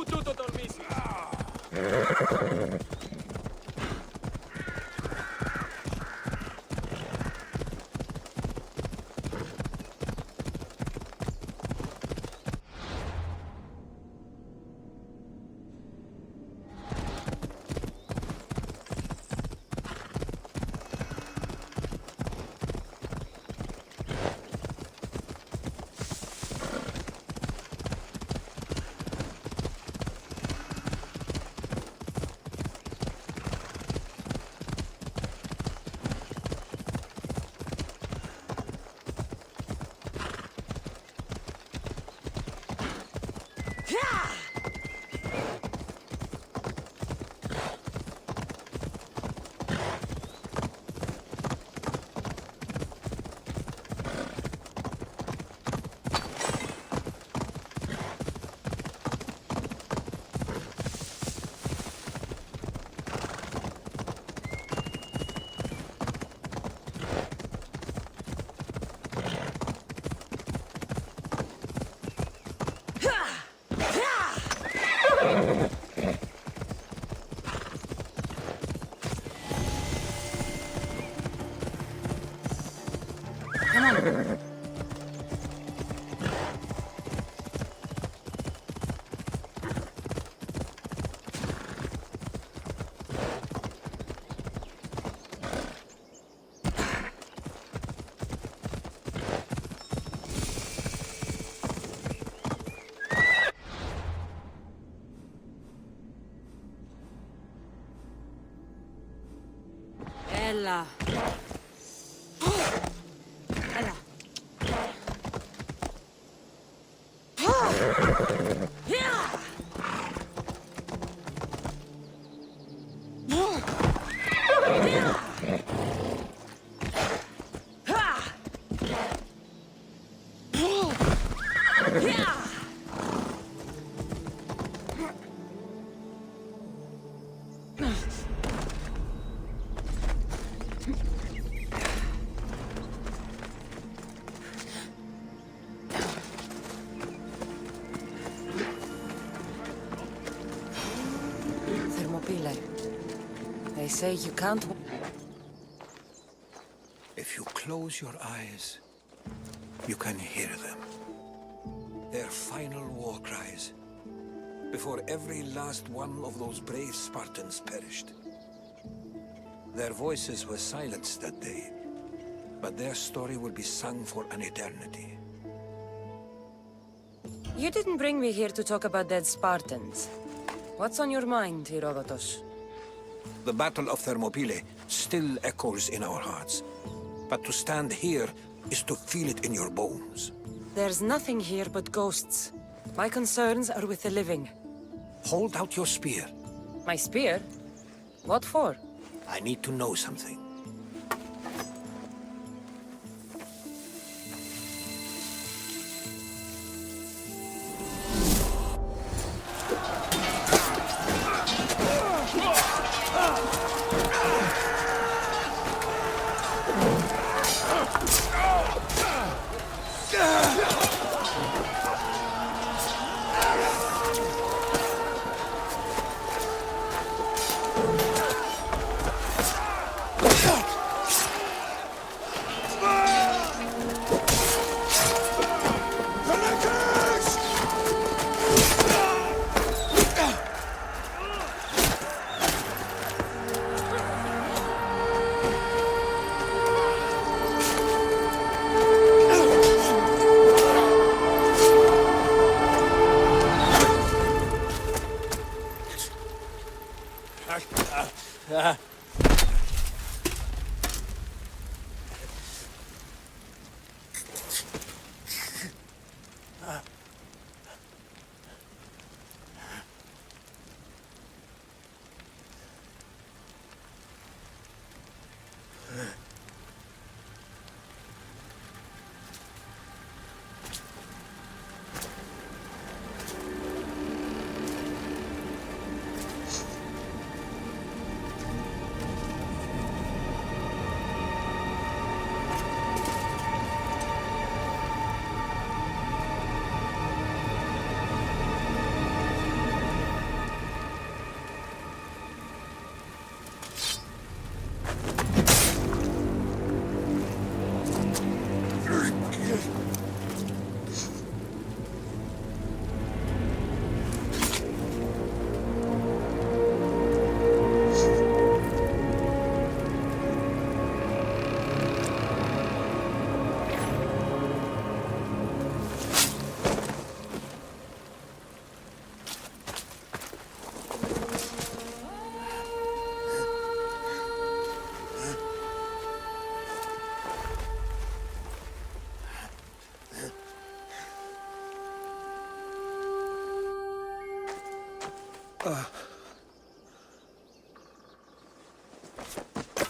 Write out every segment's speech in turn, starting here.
Tutto dormissi. Ella. Ella. They say you can't... If you close your eyes, you can hear them. Their final war cries, before every last one of those brave Spartans perished. Their voices were silenced that day, but their story will be sung for an eternity. You didn't bring me here to talk about dead Spartans. What's on your mind, Herodotus? The Battle of Thermopylae still echoes in our hearts. But to stand here is to feel it in your bones. There's nothing here but ghosts. My concerns are with the living. Hold out your spear. My spear? What for? I need to know something.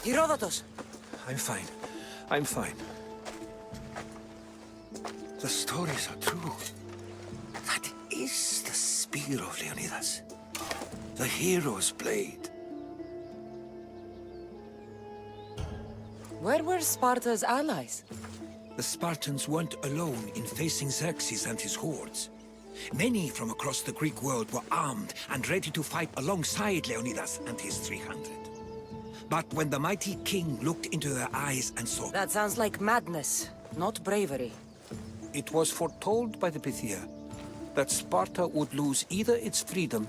Herodotus! I'm fine. I'm fine. The stories are true. That is the spear of Leonidas. The hero's blade. Where were Sparta's allies? The Spartans weren't alone in facing Xerxes and his hordes. Many from across the Greek world were armed and ready to fight alongside Leonidas and his 300. But when the mighty king looked into their eyes and saw... That sounds like madness, not bravery. It was foretold by the Pythia that Sparta would lose either its freedom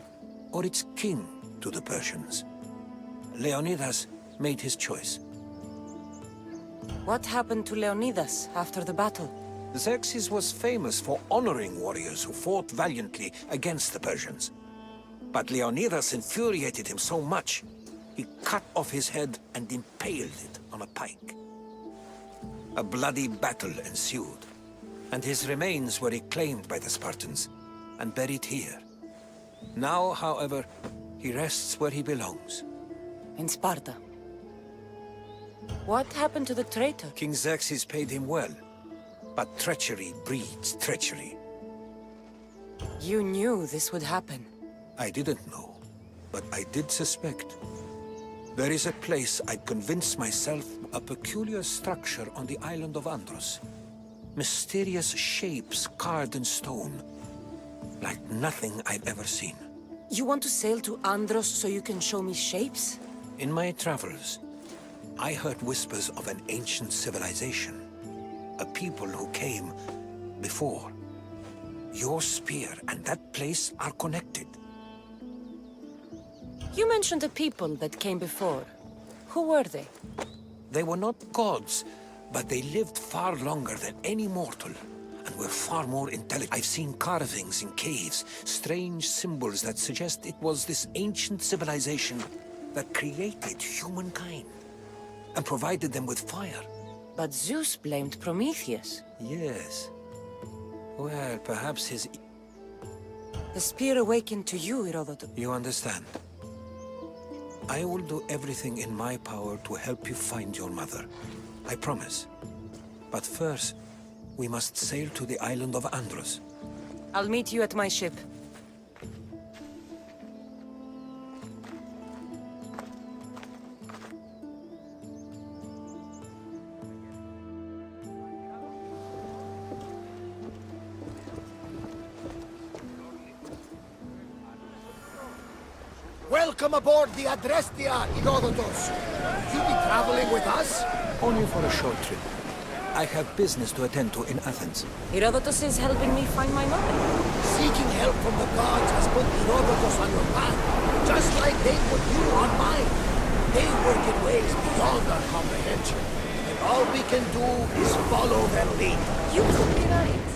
or its king to the Persians. Leonidas made his choice. What happened to Leonidas after the battle? Xerxes was famous for honoring warriors who fought valiantly against the Persians. But Leonidas infuriated him so much, he cut off his head and impaled it on a pike. A bloody battle ensued, and his remains were reclaimed by the Spartans and buried here. Now, however, he rests where he belongs. In Sparta. What happened to the traitor? King Xerxes paid him well, but treachery breeds treachery. You knew this would happen. I didn't know, but I did suspect. There is a place I'd convinced myself, a peculiar structure on the island of Andros. Mysterious shapes carved in stone, like nothing I've ever seen. You want to sail to Andros so you can show me shapes? In my travels, I heard whispers of an ancient civilization, a people who came before. Your spear and that place are connected. You mentioned a people that came before. Who were they? They were not gods, but they lived far longer than any mortal, and were far more intelligent. I've seen carvings in caves, strange symbols that suggest it was this ancient civilization that created humankind, and provided them with fire. But Zeus blamed Prometheus. Yes. Well, perhaps his... The spear awakened to you, Herodotus. You understand. I will do everything in my power to help you find your mother. I promise. But first, we must sail to the island of Andros. I'll meet you at my ship. Welcome aboard the Adrestia, Herodotus. You be traveling with us? Only for a short trip. I have business to attend to in Athens. Herodotus is helping me find my mother. Seeking help from the gods has put Herodotus on your path, just like they put you on mine. They work in ways beyond our comprehension, and all we can do is follow their lead. You could be right.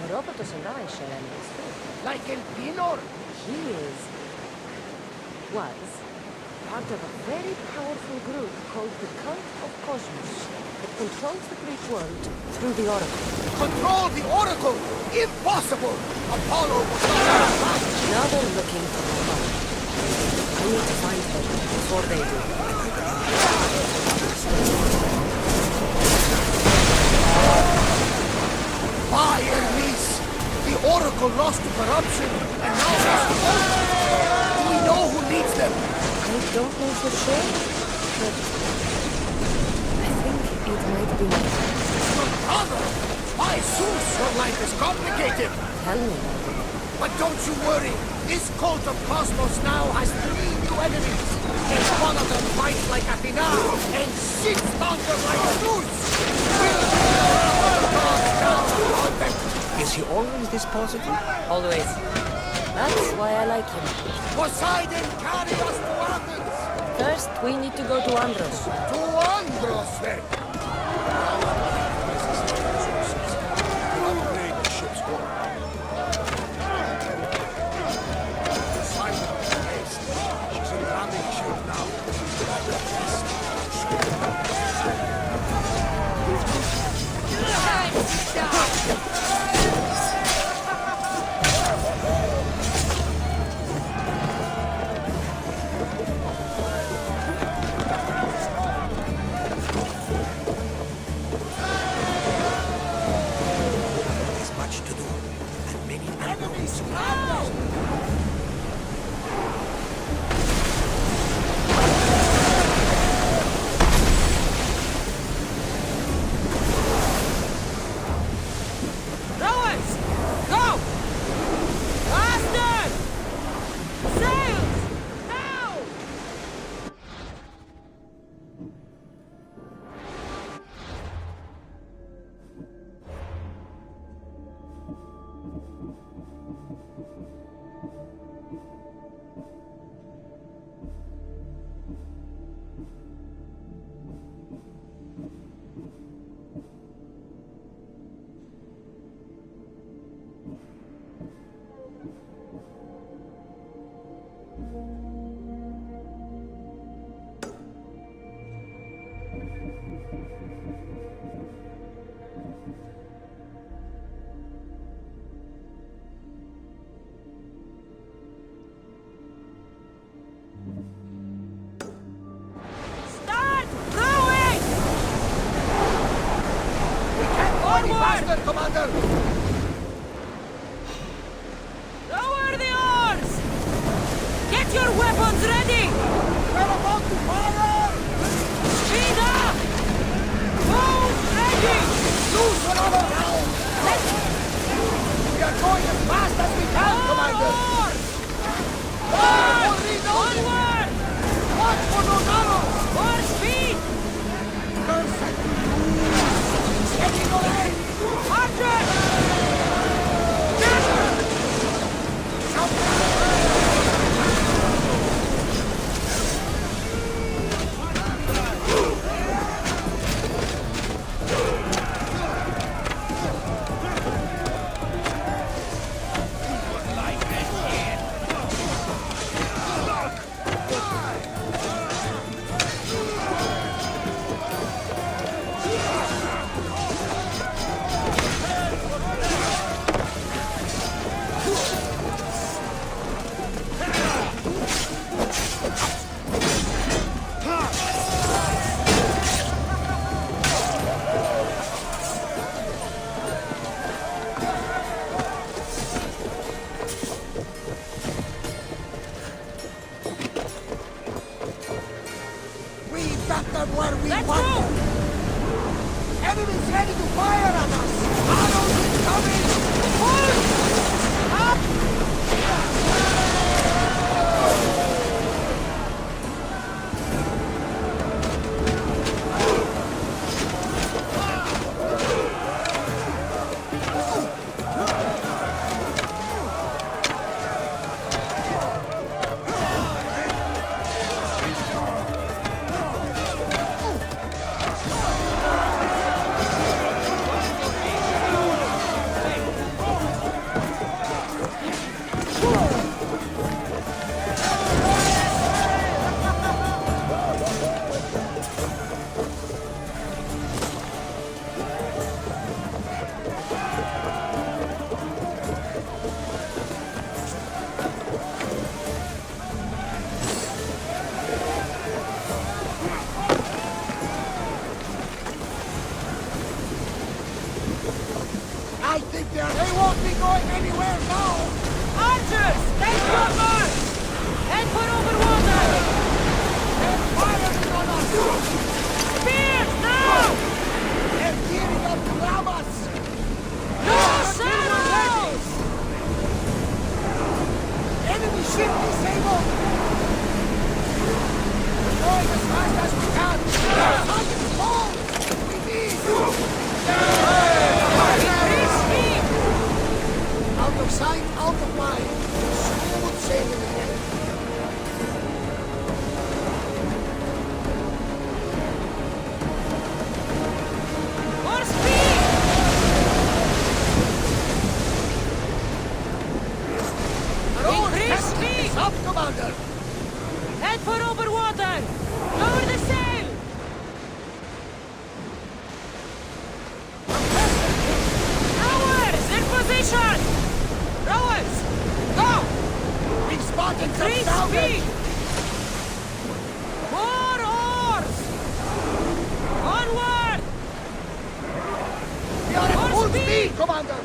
Herodotus and I share enemies too. Like El Pinor. He was part of a very powerful group called the Cult of Cosmos that controls the Greek world through the Oracle. Control the Oracle! Impossible! Apollo was not our match! Now they're looking for my mother. I need to find her before they do. By Hermes! The Oracle lost to corruption, and now has hope! Do we know who leads them? I don't know for sure, but I think it might be me. Your brother! By Zeus, your life is complicated! Tell me about it. But don't you worry, this cult of Cosmos now has 3 new enemies, and one of them fights like Athena, and shits thunder like Zeus! We'll the gods down on them! Is he always this positive? Always. That's why I like him. Poseidon, carry us to Athens! First, we need to go to Andros. To Andros, then! Upgrade the ship's hull. Poseidon, haste. She's in landing shield now. There's much to do, and many enemies. Rowers! Go! Faster! Sails! Now! Start rowing! Any faster, Commander! Lower the oars! Get your weapons ready! We're about to fire! Speed up! Bow ready! Lose another round! We are going as fast as we can, Commander! Onward! Watch for those arrows! More speed! Perfect! Getting away! Archer! We got them where we Let's want go! them! Enemies ready to fire at us! Arrows incoming! Up! trouble! We're going as fast as we can! Our target's small! We need... Out of sight, out of mind. Smooth sailing ahead. More speed! Increase speed! Up, Commander! Head for over water! Lower the sail! Rowers, in position! Rowers, go! We've spotted some Increase salvage! speed! More oars! Onward! We are at More full speed! speed, Commander!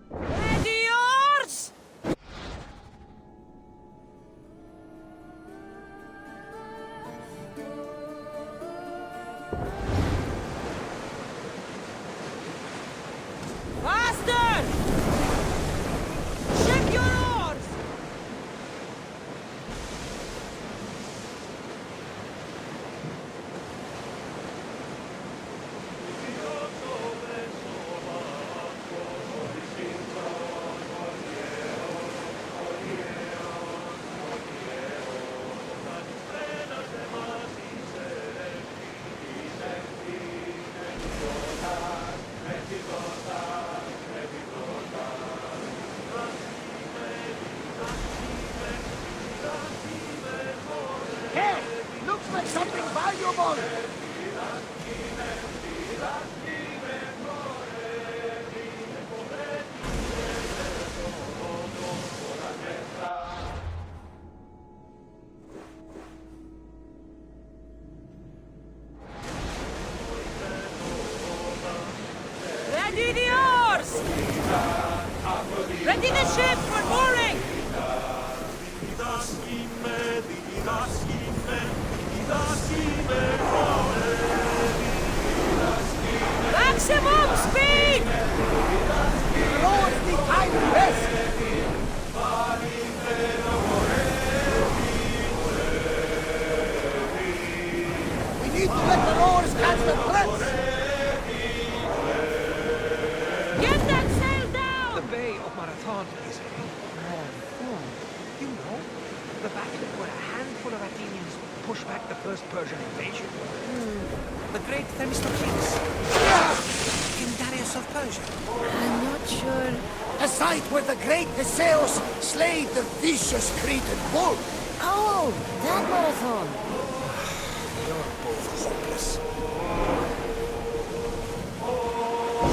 Ready oars! Faster! Ship your oars! Hey! Looks like something valuable! Ready the oars! Ready the ship for mooring! Maximum speed! The rowers need time to rest! We need to let the rowers catch the threats! Get that sail down! The Bay of Marathon is a Marathon. You know, the battle where a handful of Athenians pushed back the first Persian invasion. The great Themistocles. King Darius of Persia. I'm not sure. The site where the great Theseus slayed the vicious Cretan bull! Oh, that marathon! You're both hopeless.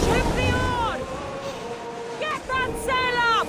Ship the oars! Get that sail up!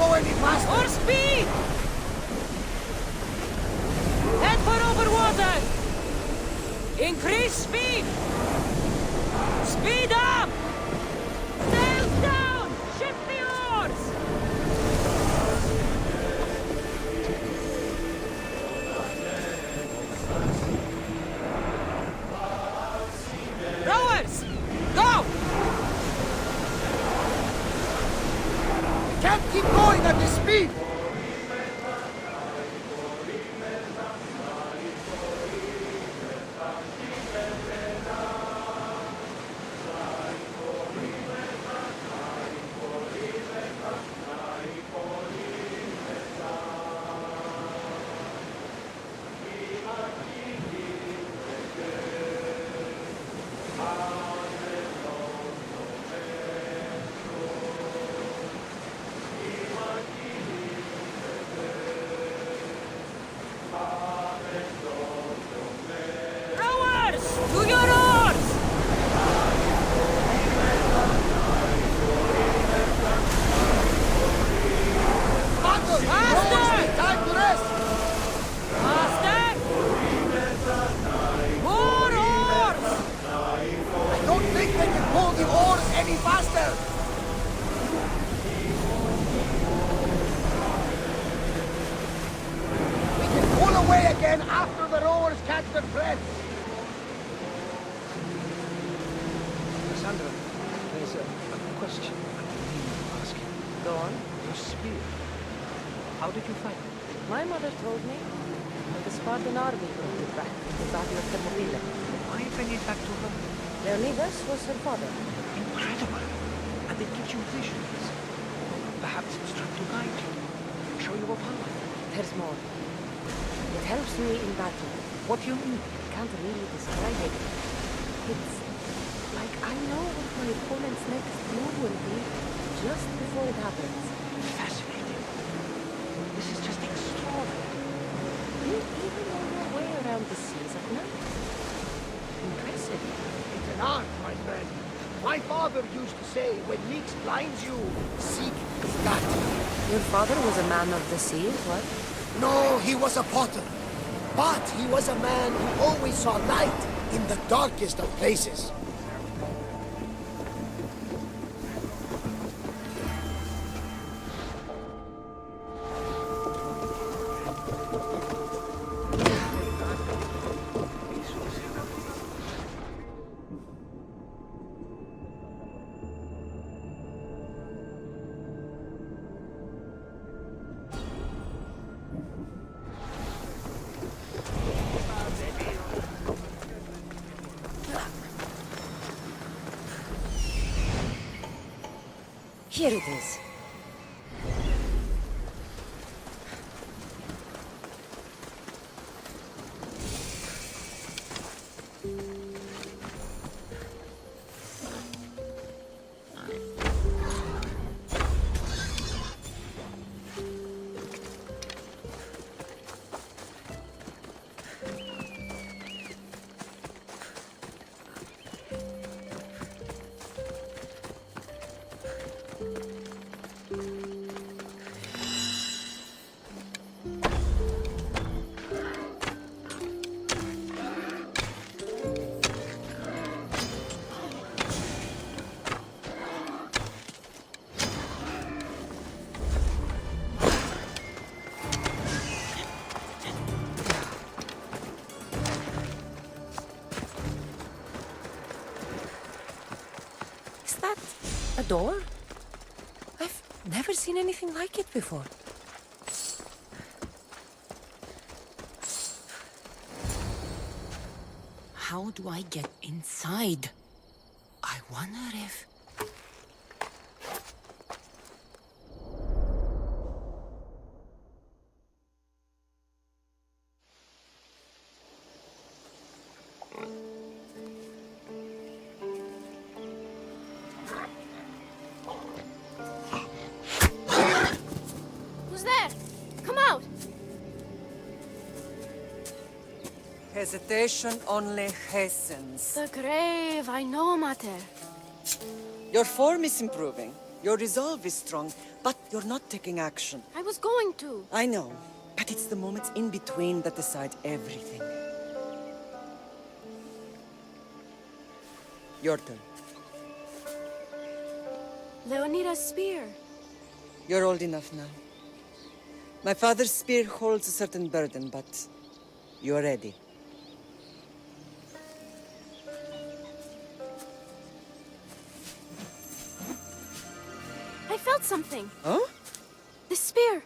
go any faster. More speed! Head for over water! Increase speed! Speed up! Sails down! Shift the oars! Rowers! Go! Can't keep going at this speed. Rowers! To your oars! Faster! Faster! Rowers need time to rest. Faster! More oars! I don't think they can pull the oars any faster. We can pull away again after the rowers catch their breath. Cassandra, there's a question I need to ask you. Go on. Your spear. How did you find it? My mother told me that the Spartan army brought it back from the Battle of Thermopylae. Why bring it back to her? Leonidas was her father. Incredible. And it gives you visions. Perhaps it's trying to guide you. Show you a power. There's more. It helps me in battle. What do you mean? I can't really describe it. It's like I know what my opponent's next move will be just before it happens. Fascinating. This is just extraordinary. You even know your way around the seas at night. Impressive. It's an art, my friend. My father used to say, when Nyx blinds you, seek that. Your father was a man of the sea, what? No, he was a potter. But he was a man who always saw light in the darkest of places. Here it is. A door? I've never seen anything like it before. How do I get inside? I wonder if... Who's there? Come out! Hesitation only hastens. The grave, I know, Mater. Your form is improving. Your resolve is strong, but you're not taking action. I was going to. I know, but it's the moments in between that decide everything. Your turn. Leonida's spear. You're old enough now. My father's spear holds a certain burden, but you're ready. I felt something. Huh? The spear.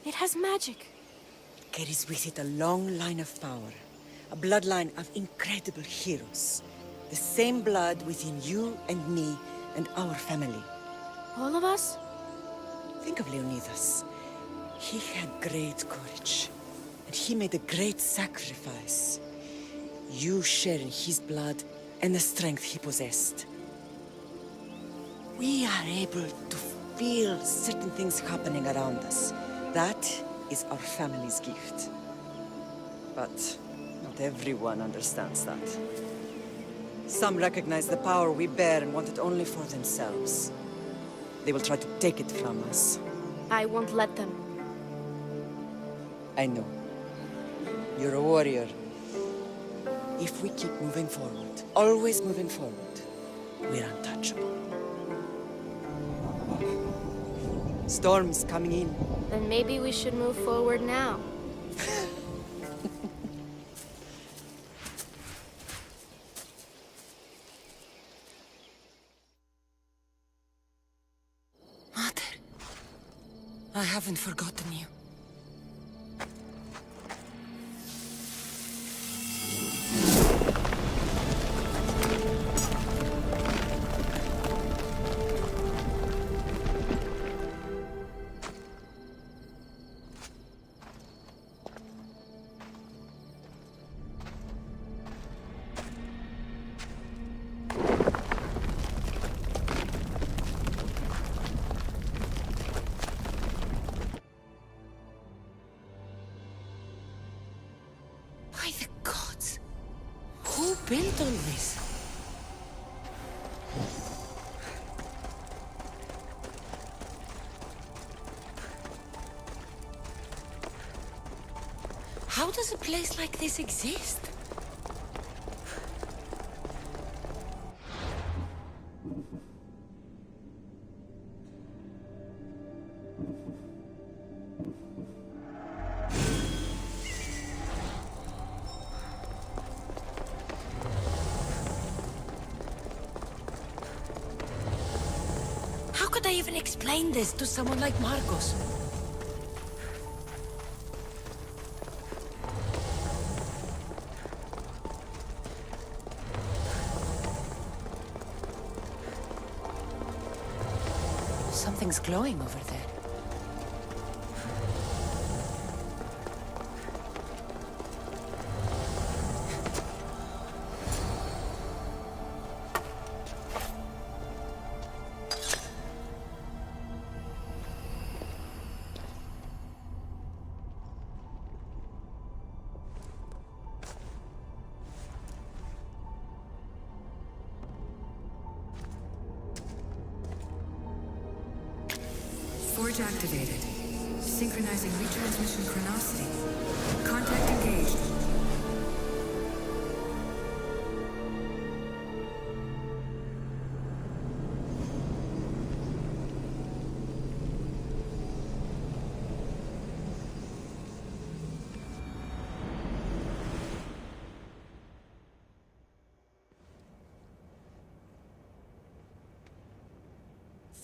It has magic. Carries with it a long line of power. A bloodline of incredible heroes. The same blood within you and me and our family. All of us? Think of Leonidas. He had great courage. And he made a great sacrifice. You share in his blood and the strength he possessed. We are able to feel certain things happening around us. That is our family's gift. But not everyone understands that. Some recognize the power we bear and want it only for themselves. They will try to take it from us. I won't let them. I know. You're a warrior. If we keep moving forward, always moving forward, we're untouchable. Storm's coming in. Then maybe we should move forward now. Mother, I haven't forgotten you. By the gods! Who built all this? How does a place like this exist? How could I even explain this to someone like Marcos? Something's glowing over there. Forge activated. Synchronizing retransmission chronicity. Contact engaged.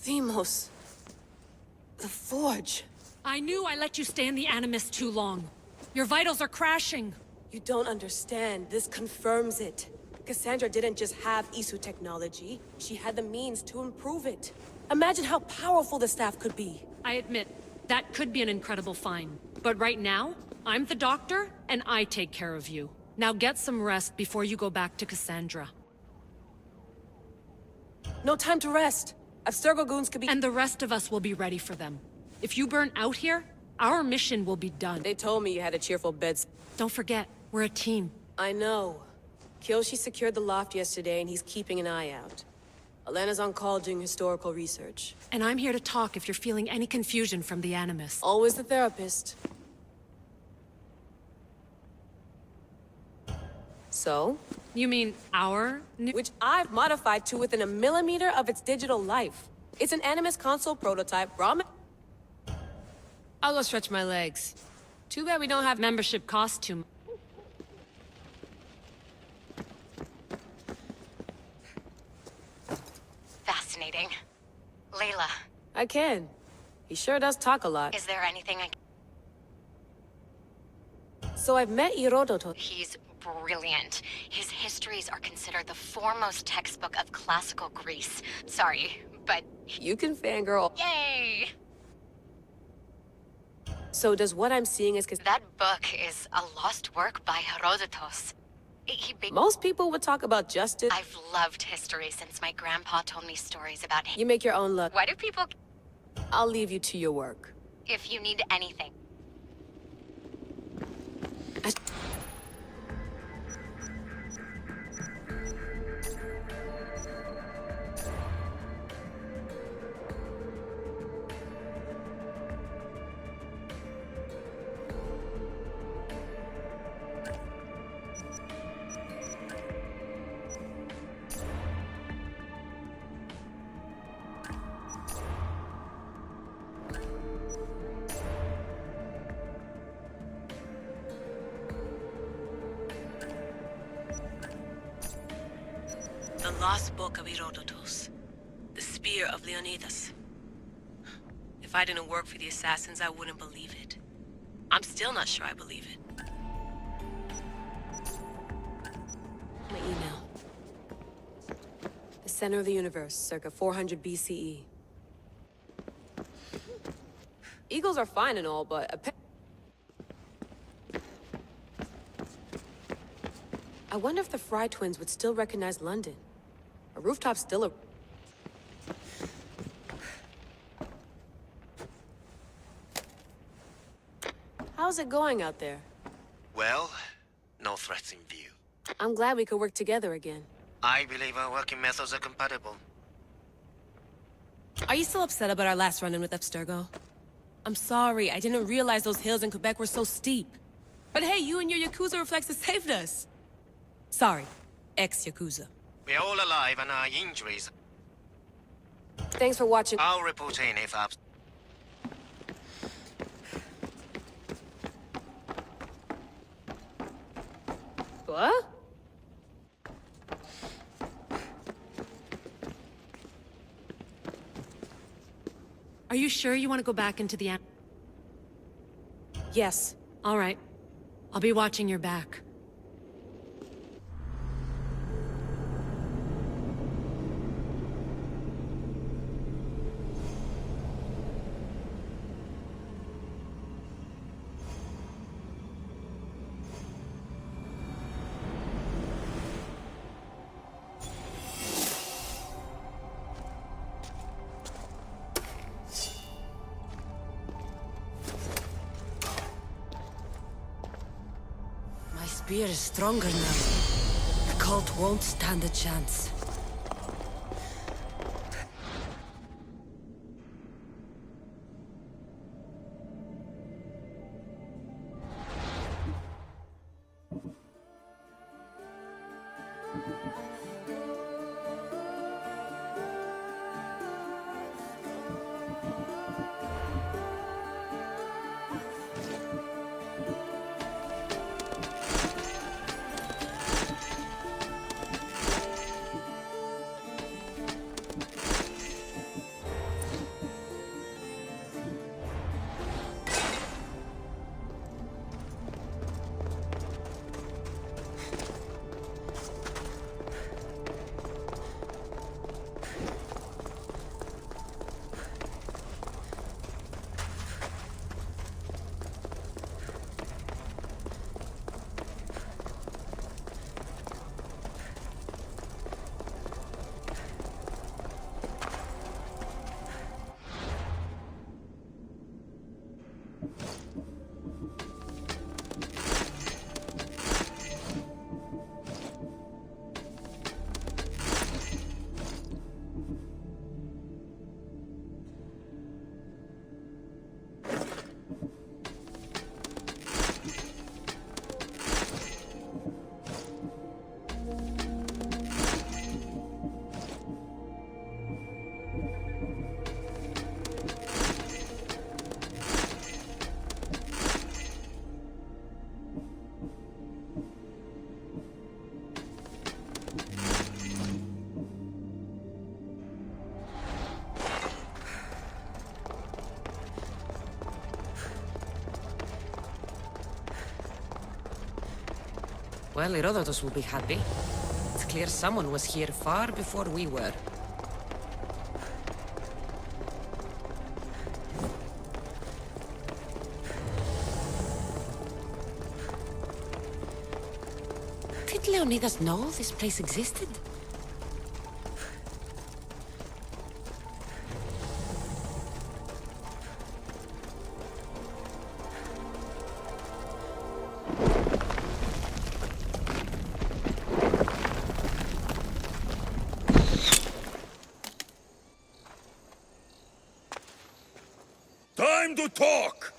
Themos. The Forge. I knew I let you stay in the Animus too long. Your vitals are crashing. You don't understand. This confirms it. Cassandra didn't just have Isu technology. She had the means to improve it. Imagine how powerful the staff could be. I admit, that could be an incredible find. But right now, I'm the doctor, and I take care of you. Now get some rest before you go back to Cassandra. No time to rest. Abstergo goons could be— And the rest of us will be ready for them. If you burn out here, our mission will be done. They told me you had a cheerful bed. Don't forget, we're a team. I know. Kyoshi secured the loft yesterday, and he's keeping an eye out. Elena's on call doing historical research. And I'm here to talk if you're feeling any confusion from the Animus. Always the therapist. So? You mean our new... Which I've modified to within a millimeter of its digital life. It's an Animus console prototype, I'll go stretch my legs. Too bad we don't have membership cost too much. Fascinating. Layla, I can. He sure does talk a lot. is there anything I... So I've met Herodotus. He's brilliant. His histories are considered the foremost textbook of classical Greece. Sorry, but... You can fangirl. Yay! So does what I'm seeing is... That book is a lost work by Herodotus. Most people would talk about justice. I've loved history since my grandpa told me stories about him. You make your own luck. Why do people... I'll leave you to your work. If you need anything. The Lost Book of Herodotus. The Spear of Leonidas. If I didn't work for the assassins, I wouldn't believe it. I'm still not sure I believe it. My email. The center of the universe, circa 400 BCE. Eagles are fine and all, but... I wonder if the Fry twins would still recognize London. A rooftop's still a... How's it going out there? Well, no threats in view. I'm glad we could work together again. I believe our working methods are compatible. Are you still upset about our last run-in with Abstergo? I'm sorry, I didn't realize those hills in Quebec were so steep. But hey, you and your Yakuza reflexes saved us. Sorry, ex-Yakuza. We're all alive and our injuries. Thanks for watching. I'll report in if What? Are you sure you want to go back into the... Yes. All right. I'll be watching your back. My spear is stronger now. The cult won't stand a chance. Well, Herodotus will be happy. It's clear someone was here far before we were. Did Leonidas know this place existed? Time to talk!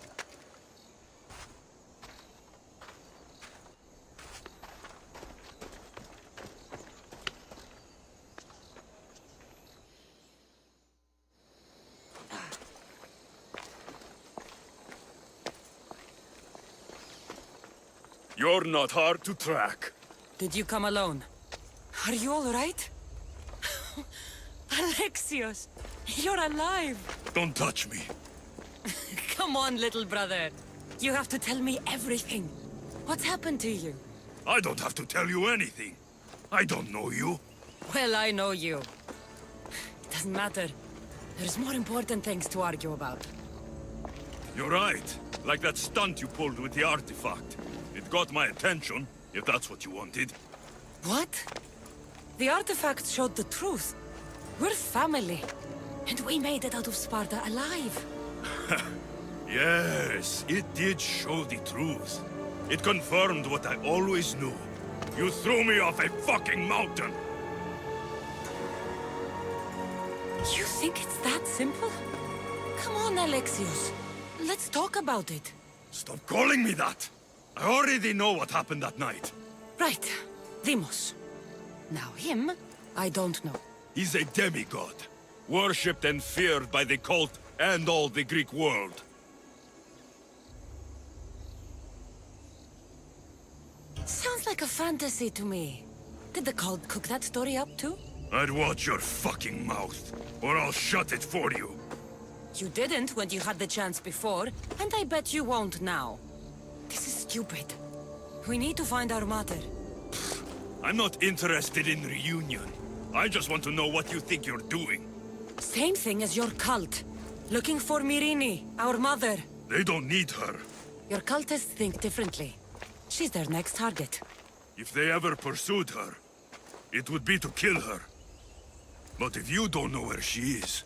You're not hard to track. Did you come alone? Are you all right? Alexios, you're alive! Don't touch me. Come on, little brother. You have to tell me everything. What's happened to you? I don't have to tell you anything. I don't know you. Well, I know you. It doesn't matter. There's more important things to argue about. You're right. Like that stunt you pulled with the artifact. It got my attention, if that's what you wanted. What? The artifact showed the truth. We're family. And we made it out of Sparta alive. Yes, it did show the truth. It confirmed what I always knew. You threw me off a fucking mountain! You think it's that simple? Come on, Alexios. Let's talk about it. Stop calling me that! I already know what happened that night. Right. Deimos. Now him, I don't know. He's a demigod. Worshipped and feared by the cult and all the Greek world. Sounds like a fantasy to me. Did the cult cook that story up too? I'd watch your fucking mouth, or I'll shut it for you. You didn't when you had the chance before, and I bet you won't now. This is stupid. We need to find our mother. I'm not interested in reunion. I just want to know what you think you're doing. Same thing as your cult. Looking for Myrine, our mother. They don't need her. Your cultists think differently. She's their next target. If they ever pursued her, it would be to kill her. But if you don't know where she is,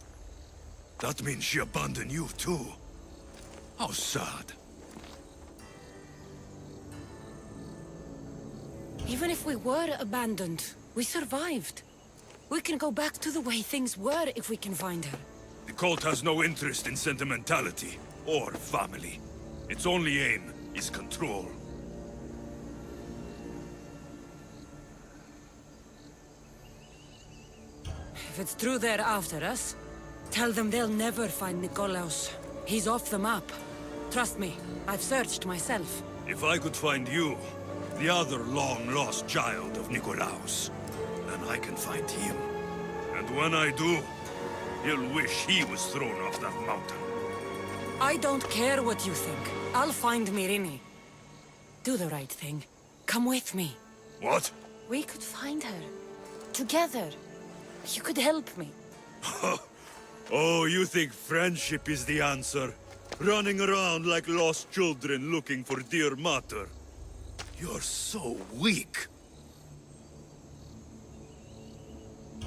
that means she abandoned you too. How sad. Even if we were abandoned, we survived. We can go back to the way things were if we can find her. The cult has no interest in sentimentality or family. Its only aim is control. If it's true they're after us, tell them they'll never find Nikolaos. He's off the map. Trust me, I've searched myself. If I could find you, the other long-lost child of Nikolaos, then I can find him. And when I do, he'll wish he was thrown off that mountain. I don't care what you think. I'll find Myrine. Do the right thing. Come with me. What? We could find her. Together. You could help me. Oh, you think friendship is the answer? Running around like lost children looking for dear mater. You're so weak.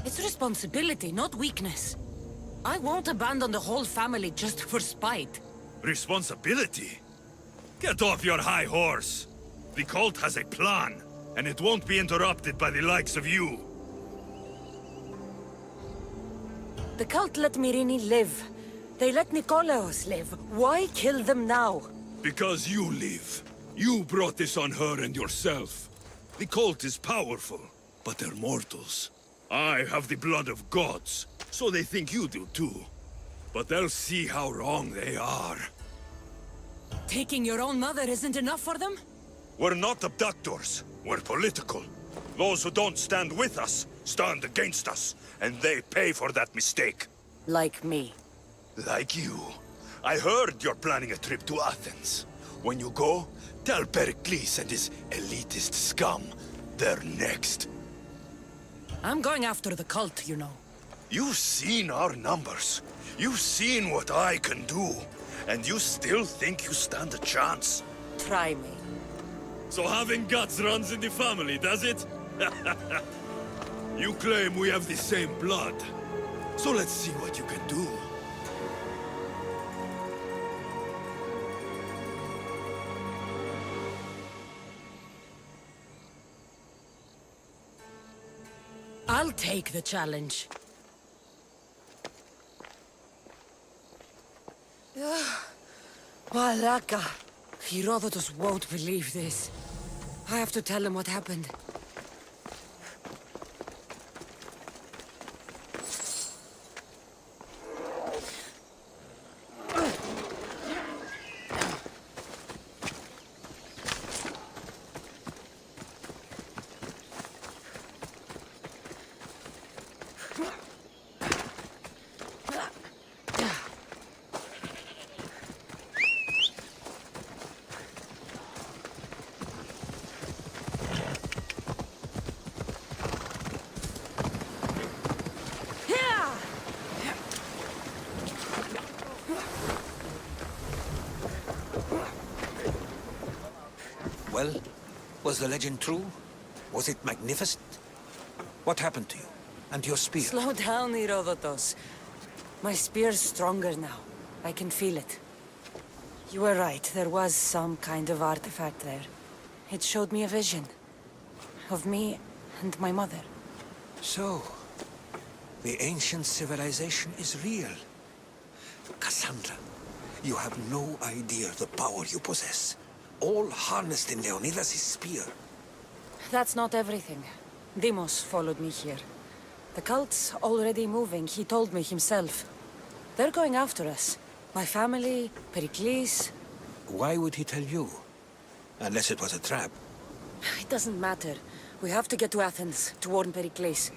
It's responsibility, not weakness. I won't abandon the whole family just for spite. Responsibility? Get off your high horse. The cult has a plan, and it won't be interrupted by the likes of you. The cult let Myrine live. They let Nikolaos live. Why kill them now? Because you live. You brought this on her and yourself. The cult is powerful, but they're mortals. I have the blood of gods, so they think you do too. But they'll see how wrong they are. Taking your own mother isn't enough for them? We're not abductors. We're political. Those who don't stand with us, stand against us. And they pay for that mistake. Like me. Like you. I heard you're planning a trip to Athens. When you go, tell Pericles and his elitist scum they're next. I'm going after the cult, you know. You've seen our numbers. You've seen what I can do. And you still think you stand a chance? Try me. So having guts runs in the family, does it? You claim we have the same blood. So let's see what you can do. I'll take the challenge. Malaka. Herodotus won't believe this. I have to tell him what happened. Well, was the legend true? Was it magnificent? What happened to you? And your spear? Slow down, Herodotus. My spear's stronger now. I can feel it. You were right. There was some kind of artifact there. It showed me a vision. Of me and my mother. So, the ancient civilization is real. Cassandra, you have no idea the power you possess. All harnessed in Leonidas' spear. That's not everything. Deimos followed me here. The cult's already moving, he told me himself. They're going after us. My family, Pericles. Why would he tell you? Unless it was a trap. It doesn't matter. We have to get to Athens to warn Pericles.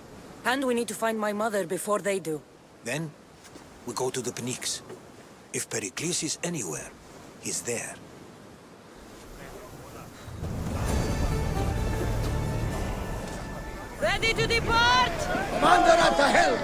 And we need to find my mother before they do. Then, we go to the Pnyx. If Pericles is anywhere, he's there. Ready to depart! Commander at the helm!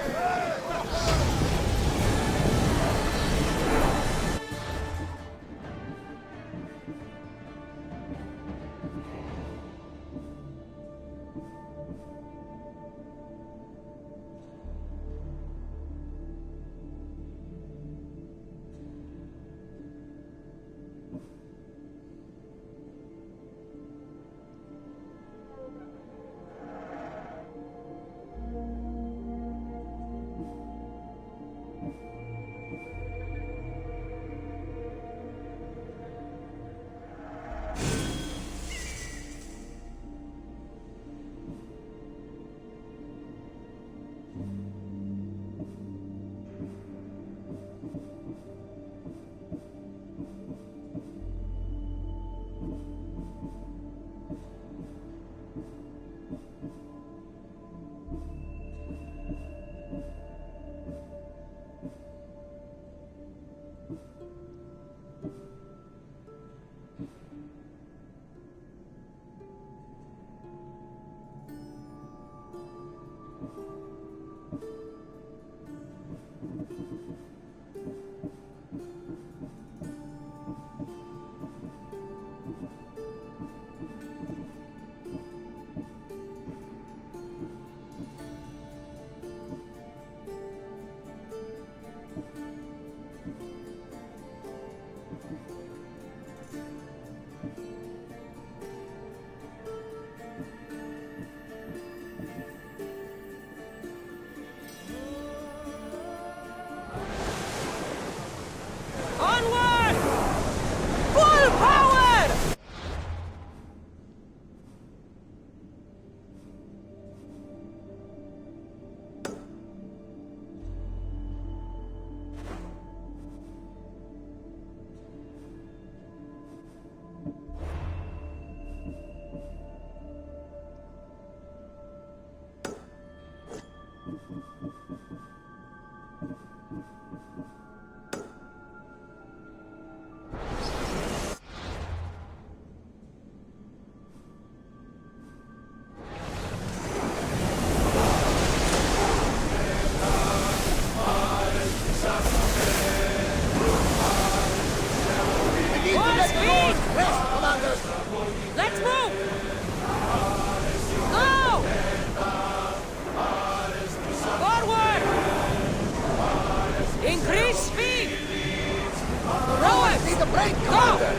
Right, Commander!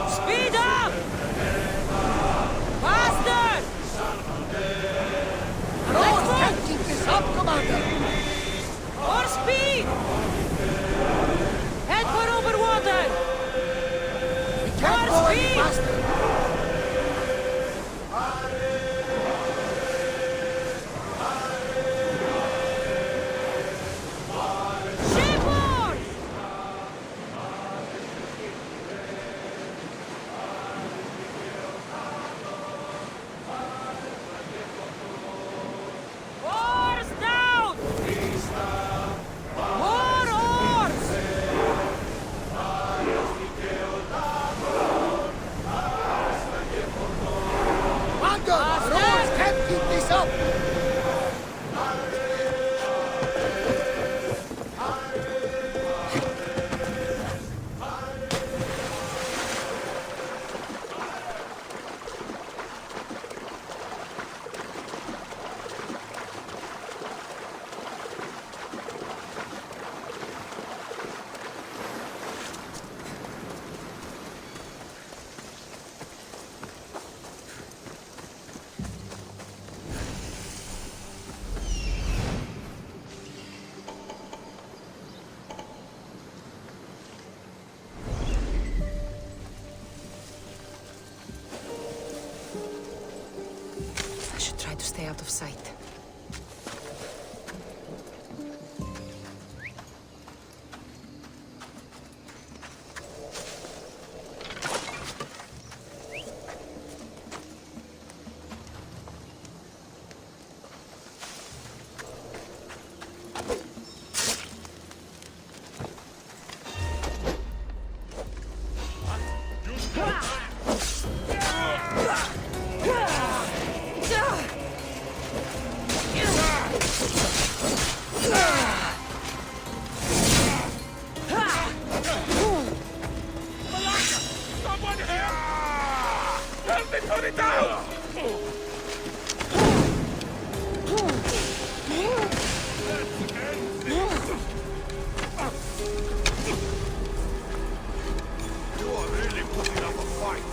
Speed up! Faster! The roads can't keep this up, Commander! More speed! Head for over water! We can't go any faster! Shipboard! Oars down! More oars! Commander, the roads can't keep this up! I should try to stay out of sight. Someone help! Help me put it down! You are really putting up a fight.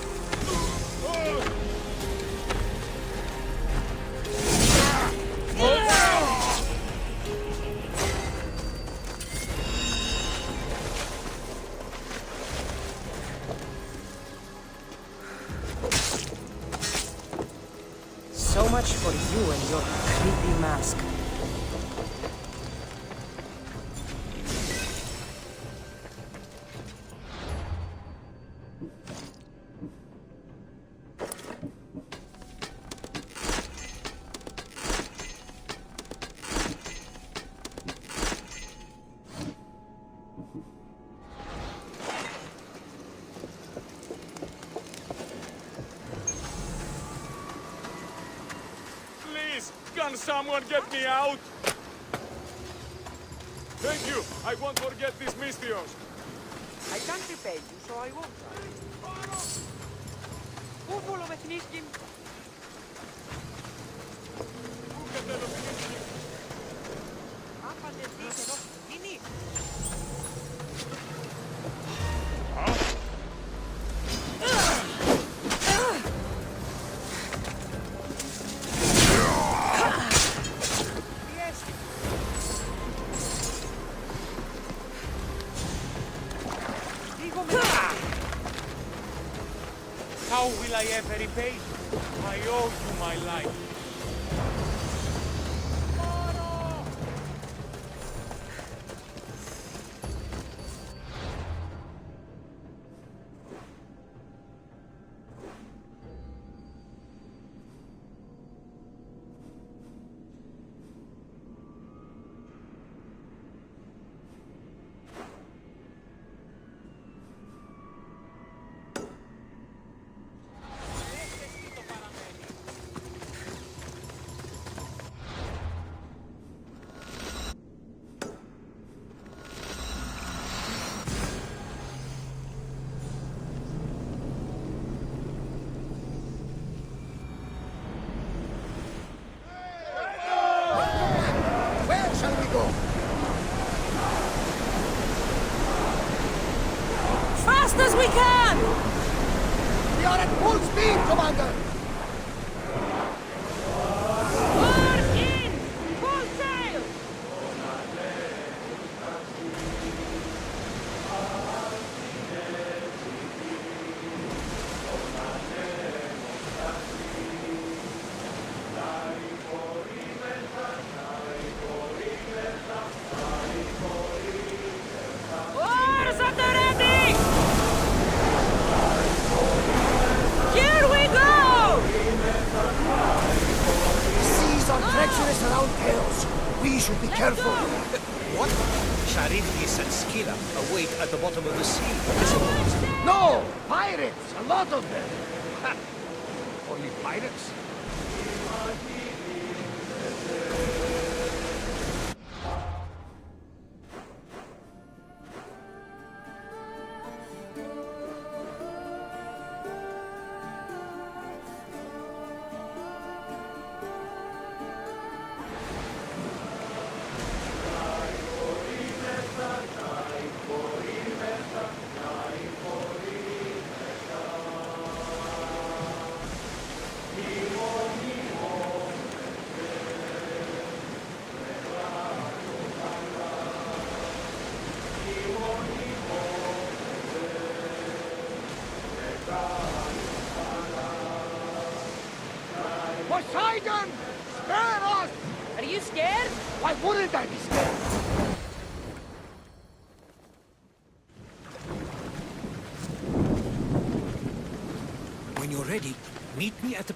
So much for you and your creepy mask. Please, can someone get me out? Thank you. I won't forget these Mystios. I can't repay you, so I won't. Uvolo Metniskim. Apa desdito, Nini? How will I ever repay you? I owe you my life. Where shall we go? we can! We are at full speed, Commander! Port in! Full sail! Oars at the ready! Here we go! Seas are treacherous around Chaos. We should be careful. What? Charybdis and Scylla await at the bottom of the sea. No! Pirates! A lot of them! Only pirates? Poseidon! Spare us! Are you scared? Why wouldn't I be scared? When you're ready, meet me at the...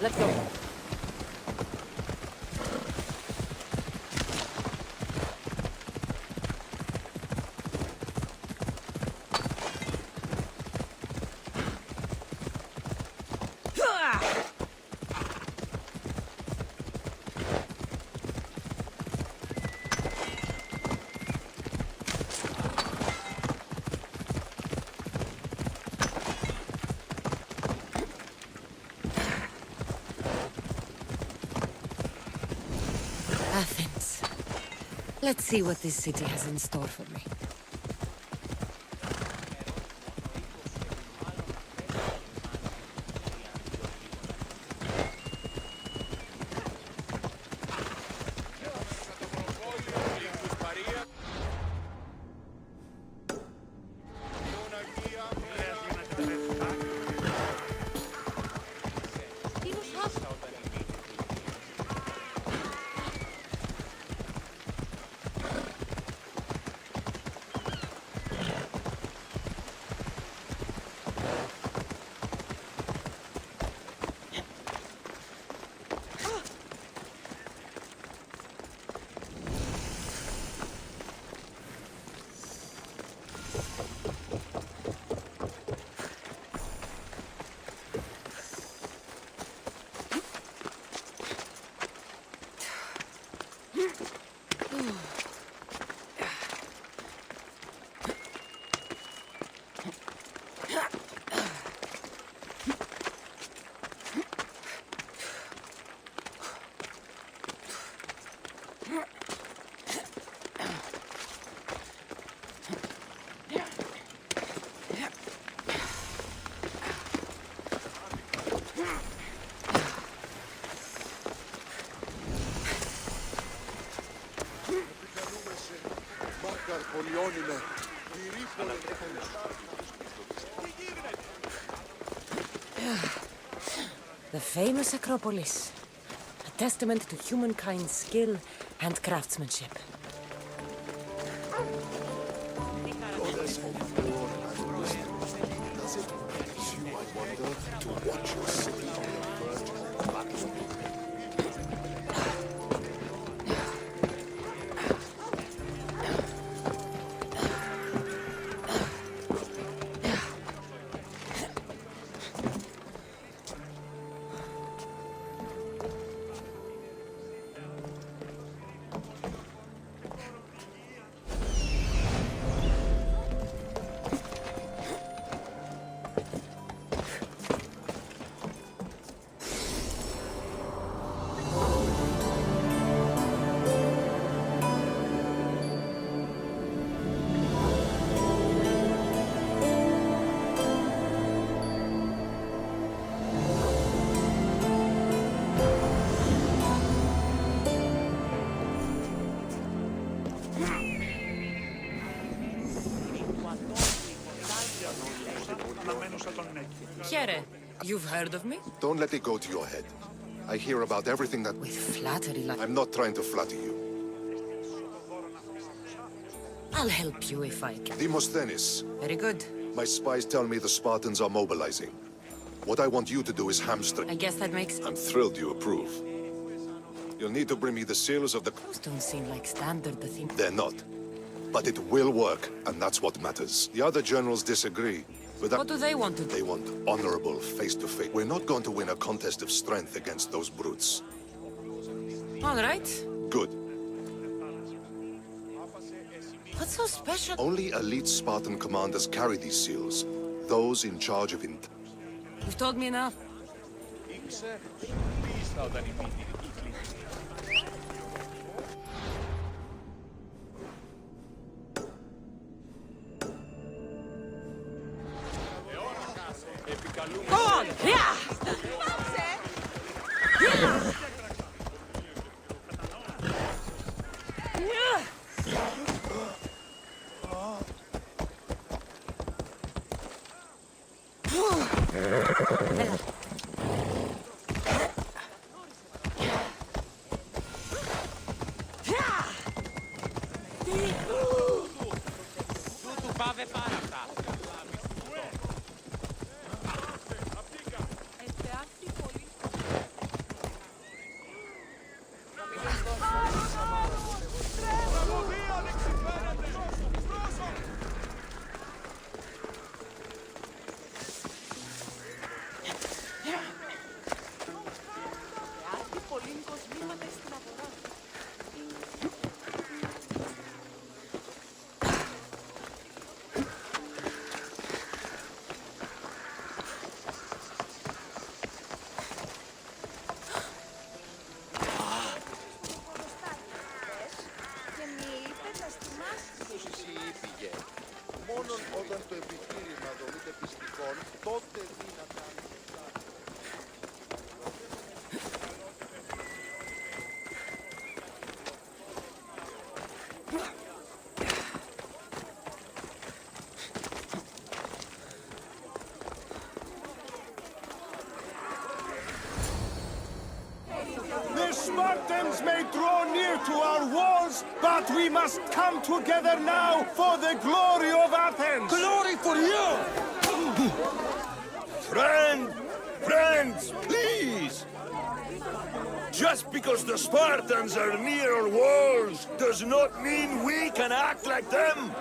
Let's go. Athens. Let's see what this city has in store for me. The famous Acropolis, a testament to humankind's skill and craftsmanship. Goddess of war and wisdom, does it please you, I wonder, to watch your city on the verge of battle? You've heard of me? Don't let it go to your head. I hear about everything that... With flattery like... I'm not trying to flatter you. I'll help you if I can. Demosthenes, Very good. my spies tell me the Spartans are mobilizing. What I want you to do is hamstring. I guess that makes... I'm thrilled you approve. You'll need to bring me the seals of the... Those don't seem like standard things. They're not. But it will work, and that's what matters. The other generals disagree. But What do they want to do? They want honorable face-to-face. We're not going to win a contest of strength against those brutes. All right. Good. What's so special? Only elite Spartan commanders carry these seals. Those in charge of You've told me enough. Go on! Yeah! Όταν το επιχείρημα δομείται πιστικών, τότε δυνατά... The Spartans may draw near to our walls, but we must come together now for the glory of Athens! Glory for you! Friends, please! Just because the Spartans are near our walls does not mean we can act like them!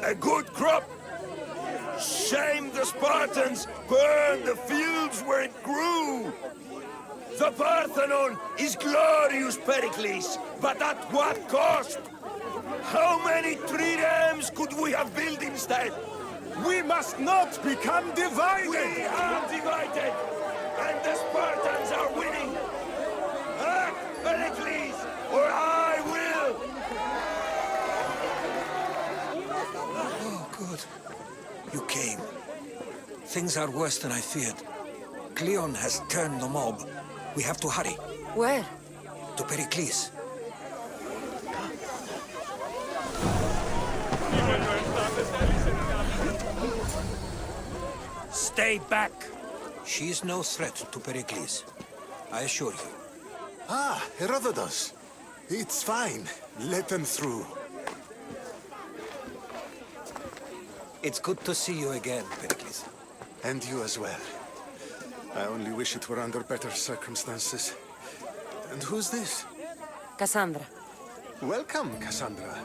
A good crop! Shame the Spartans burned the fields where it grew! The Parthenon is glorious, Pericles, but at what cost? How many triremes could we have built instead? We must not become divided! We are divided, and the Spartans are winning! Act, Pericles, or I will! Oh, good. You came. Things are worse than I feared. Cleon has turned the mob. We have to hurry. Where? To Pericles. Stay back! She's no threat to Pericles. I assure you. Ah, Herodotus. It's fine. Let them through. It's good to see you again, Pericles. And you as well. I only wish it were under better circumstances. And who's this? Cassandra. Welcome, Cassandra.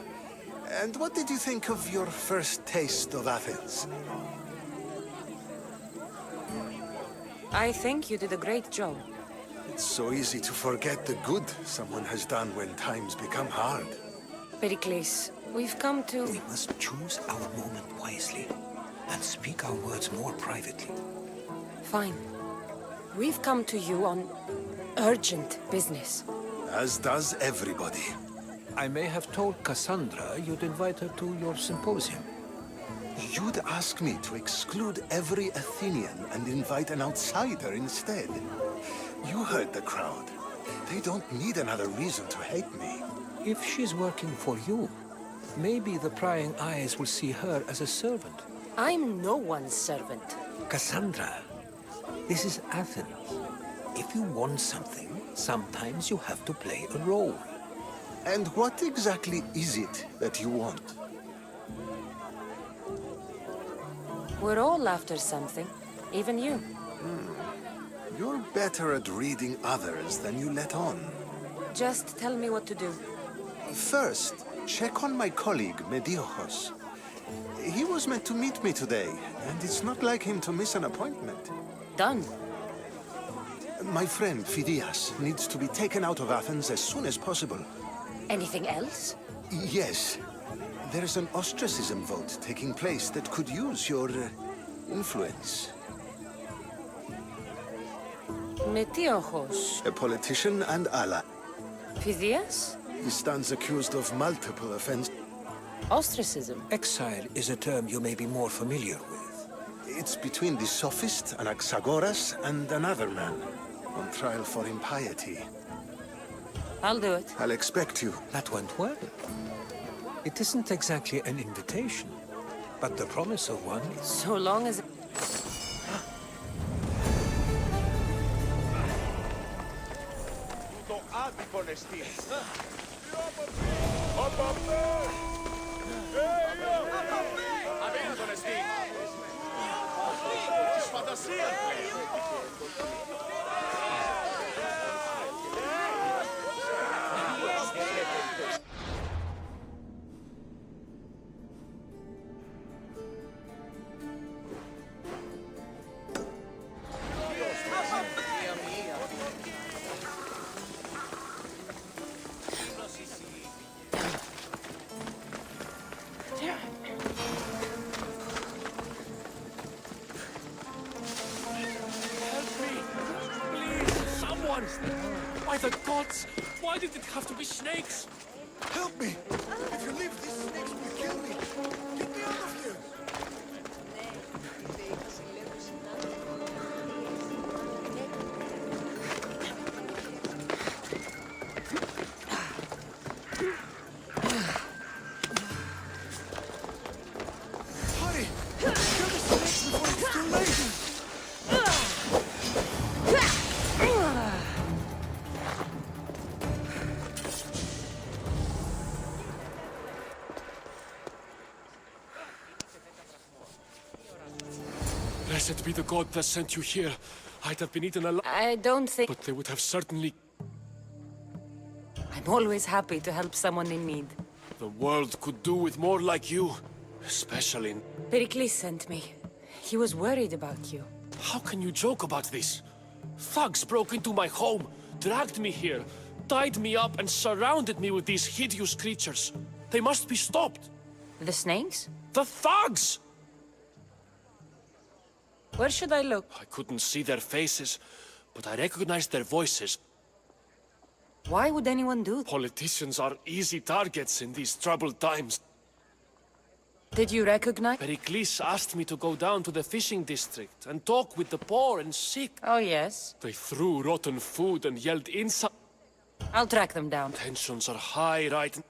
And what did you think of your first taste of Athens? I think you did a great job. It's so easy to forget the good someone has done when times become hard. Pericles, we've come to... We must choose our moment wisely and speak our words more privately. Fine. We've come to you on urgent business. As does everybody. I may have told Cassandra you'd invite her to your symposium. You'd ask me to exclude every Athenian and invite an outsider instead. You heard the crowd. They don't need another reason to hate me. If she's working for you, Maybe the prying eyes will see her as a servant. I'm no one's servant. Cassandra, this is Athens. If you want something, sometimes you have to play a role. And what exactly is it that you want? We're all after something. Even you. You're better at reading others than you let on. Just tell me what to do. First, check on my colleague, Mediochos. He was meant to meet me today, and it's not like him to miss an appointment. Done. My friend, Phidias, needs to be taken out of Athens as soon as possible. Anything else? Yes. There's an ostracism vote taking place that could use your influence. Metiochos. A politician and ally. Phidias? He stands accused of multiple offenses. Ostracism. Exile is a term you may be more familiar with. It's between the sophist Anaxagoras and another man, on trial for impiety. I'll do it. I'll expect you. That went well. It isn't exactly an invitation, but the promise of one. So long as... By the gods! Why did it have to be snakes? Help me! If you leave, these snakes will kill me! Get me out of here! Hurry! Kill the snakes before it's too late! Blessed be the god that sent you here. I'd have been eaten alive. I don't think... But they would have certainly... I'm always happy to help someone in need. The world could do with more like you. Especially in... Pericles sent me. He was worried about you. How can you joke about this? Thugs broke into my home, dragged me here, tied me up and surrounded me with these hideous creatures. They must be stopped. The snakes? The thugs! Where should I look? I couldn't see their faces, but I recognized their voices. Why would anyone do that? Politicians are easy targets in these troubled times. Did you recognize? Pericles asked me to go down to the fishing district and talk with the poor and sick. Oh, yes? They threw rotten food and yelled insult. I'll track them down. Tensions are high right now.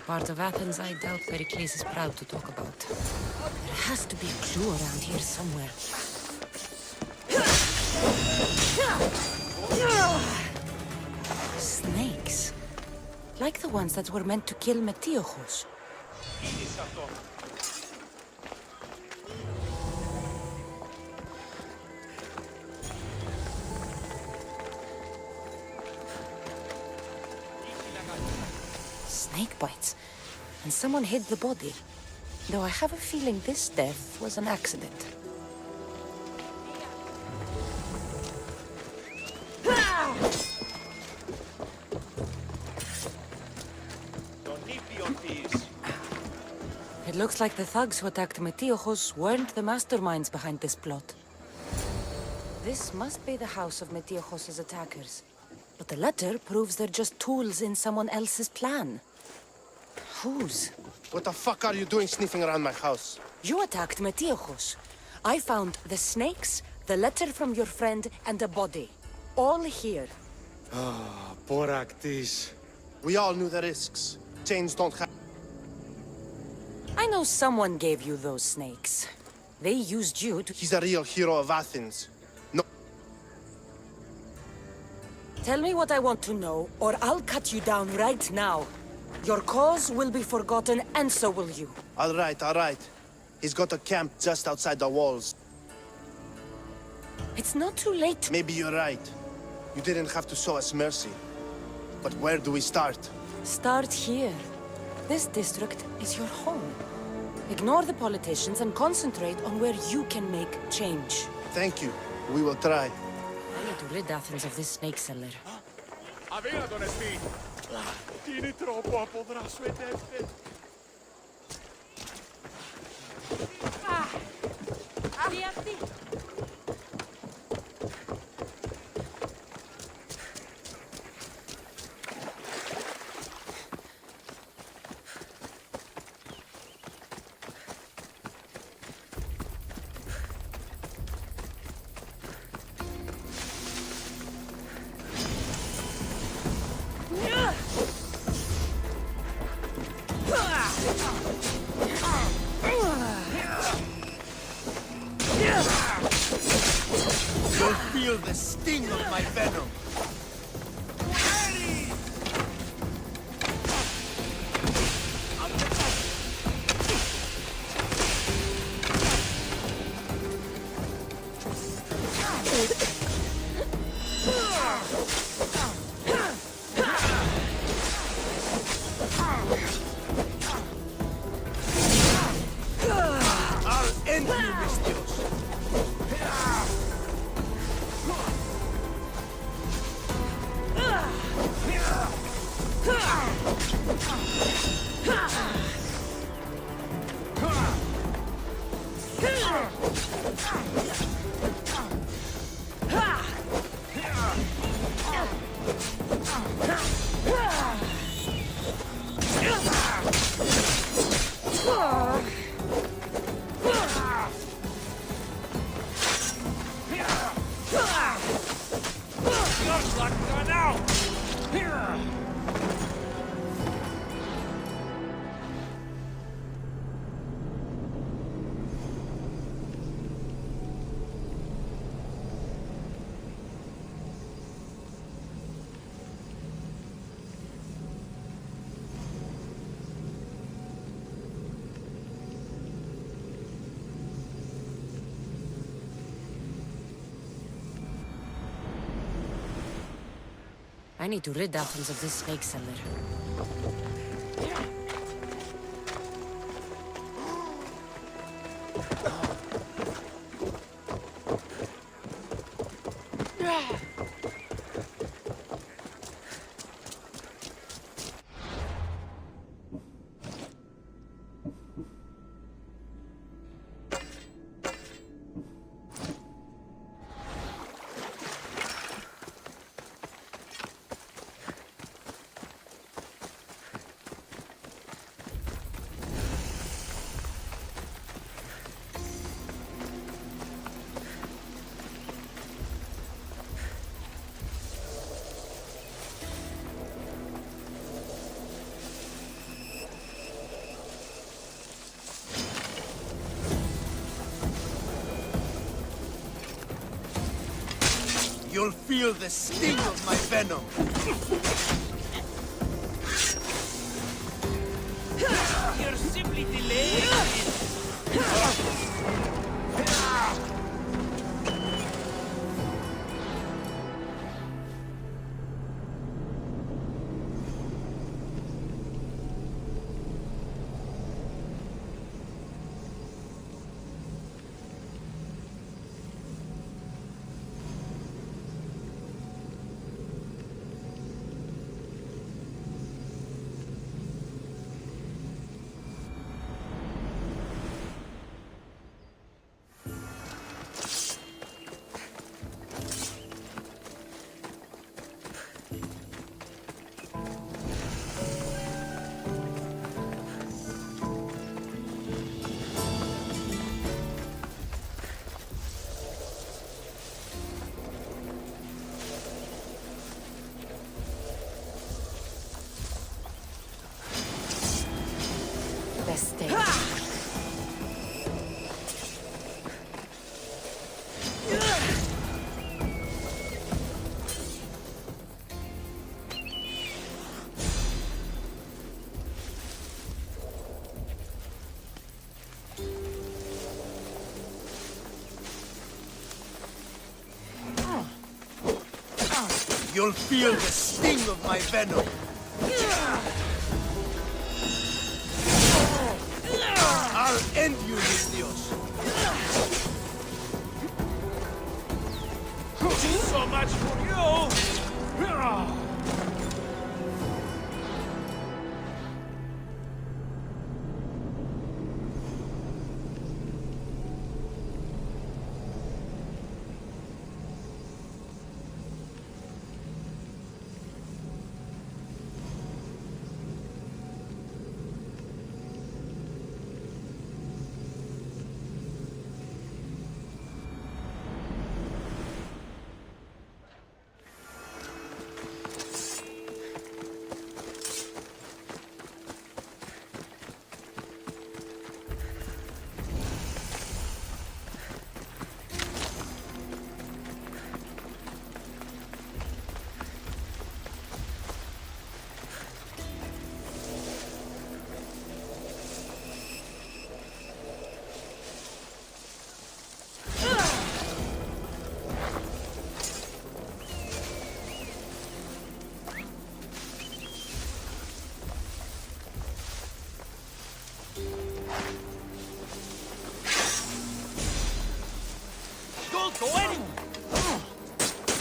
Part of Athens I doubt Pericles is proud to talk about. There has to be a clue around here somewhere. Snakes. Like the ones that were meant to kill Metiochos. snake bites, and someone hid the body. Though I have a feeling this death was an accident. It looks like the thugs who attacked Metiojos weren't the masterminds behind this plot. This must be the house of Metiojos' attackers. But the letter proves they're just tools in someone else's plan. Whose? What the fuck are you doing sniffing around my house? You attacked Metiojos. I found the snakes, the letter from your friend, and a body. All here. Ah, Boraktis. We all knew the risks. Chains don't have... I know someone gave you those snakes. They used you to... He's a real hero of Athens. No... Tell me what I want to know, or I'll cut you down right now. Your cause will be forgotten, and so will you. All right. He's got a camp just outside the walls. It's not too late. Maybe you're right. You didn't have to show us mercy. But where do we start? Start here. This district is your home. Ignore the politicians and concentrate on where you can make change. Thank you. We will try. I need to rid Athens of this snake seller. Αδύνατον εστί. Τι τρόπο αποδράσου ετεύθε. You'll feel the sting of my venom. I'll end you, Mistios. I need to rid Athens of this snake seller. You'll feel the sting of my venom. You're simply delaying it. You'll feel the sting of my venom. I'll end you, Listios. So much for you!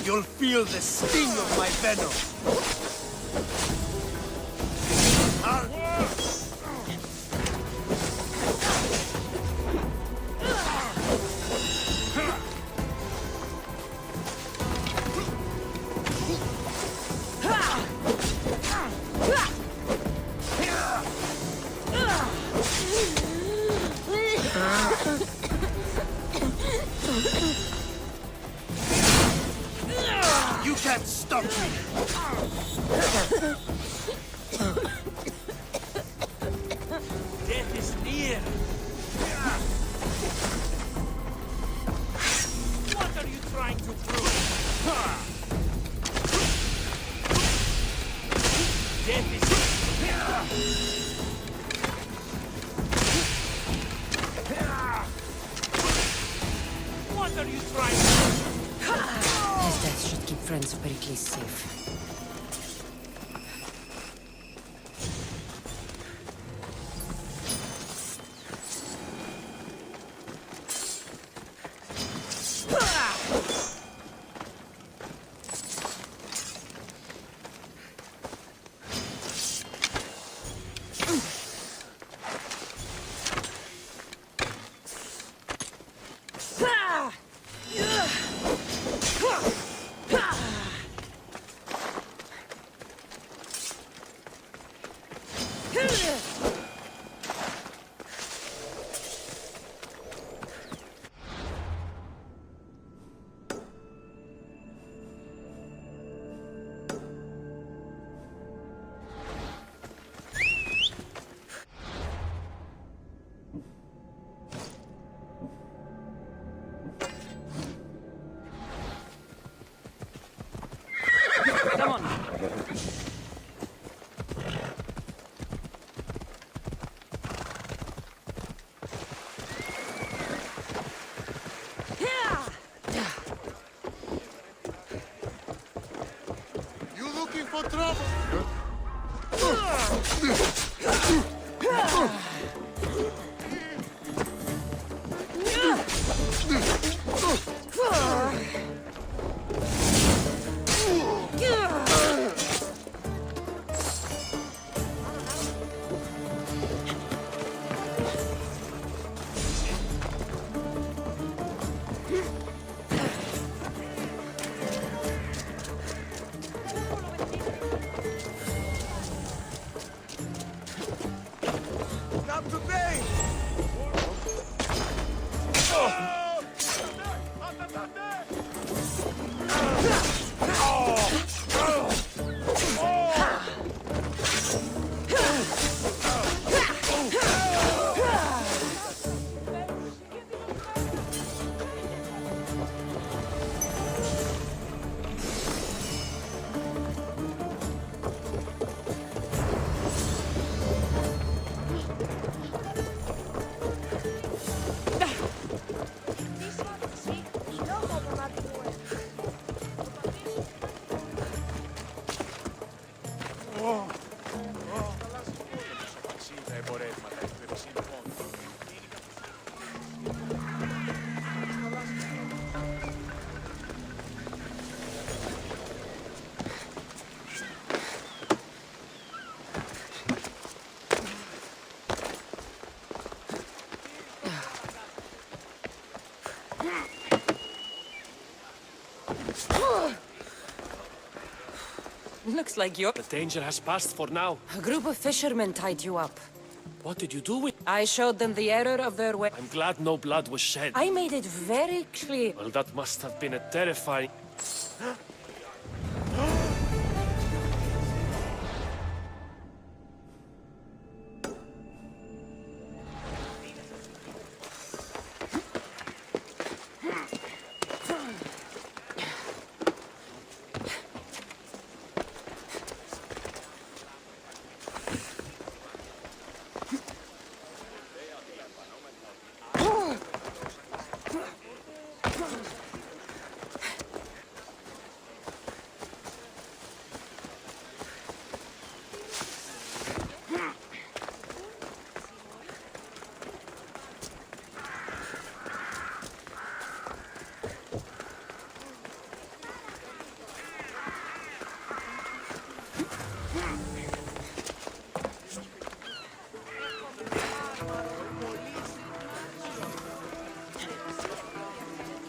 You'll feel the sting of my venom. You can't stop me! Death is near! What are you trying to prove? Death is What are you trying to His death should keep friends of Pericles safe. Come on. You looking for trouble? Looks like you're... The danger has passed for now. A group of fishermen tied you up. What did you do with... I showed them the error of their way. I'm glad no blood was shed. I made it very clear. Well, that must have been a terrifying...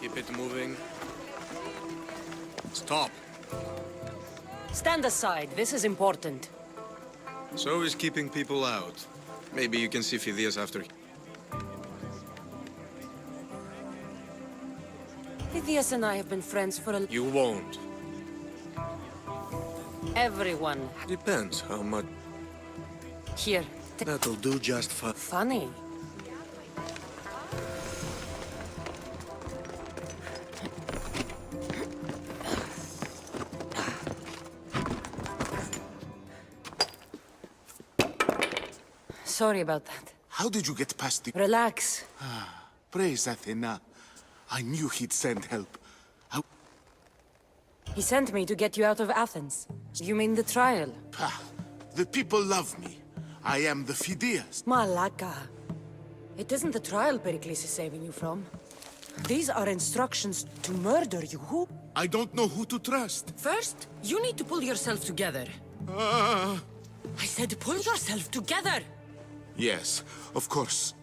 Keep it moving. Stop. Stand aside. This is important. So is keeping people out. Maybe you can see Phidias after... Phidias and I have been friends for a... You won't. Everyone. Depends how much... Here. That'll do just fine. Funny. Sorry about that. How did you get past the... Relax. Praise Athena. I knew he'd send help. He sent me to get you out of Athens. You mean the trial? The people love me. I am the Phidias. Malaka. It isn't the trial Pericles is saving you from. These are instructions to murder you. Who? I don't know who to trust. First, you need to pull yourself together. I said pull yourself together! Yes, of course.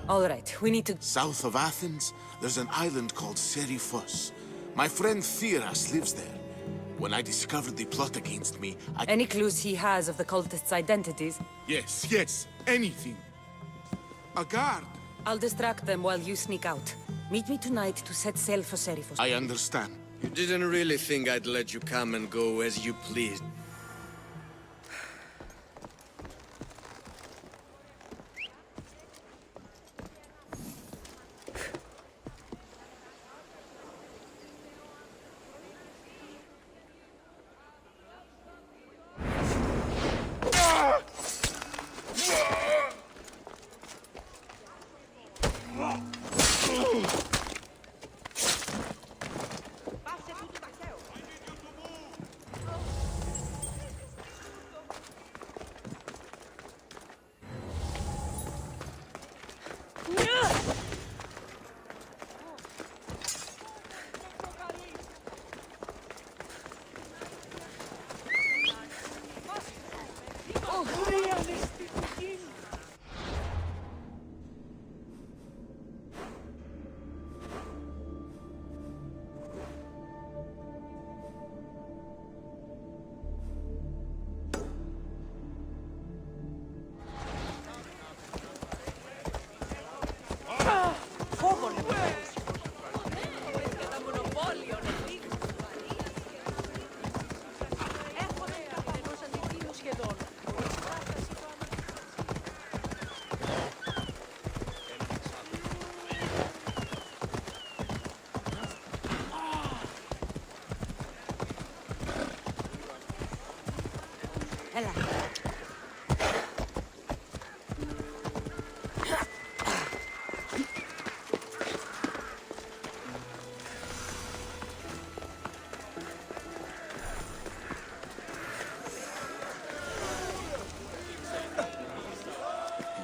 All right, we need to... South of Athens, there's an island called Seriphos. My friend Theras lives there. When I discovered the plot against me, Any clues he has of the cultists' identities? Yes, anything. A guard. I'll distract them while you sneak out. Meet me tonight to set sail for Seriphos. I understand. You didn't really think I'd let you come and go as you pleased.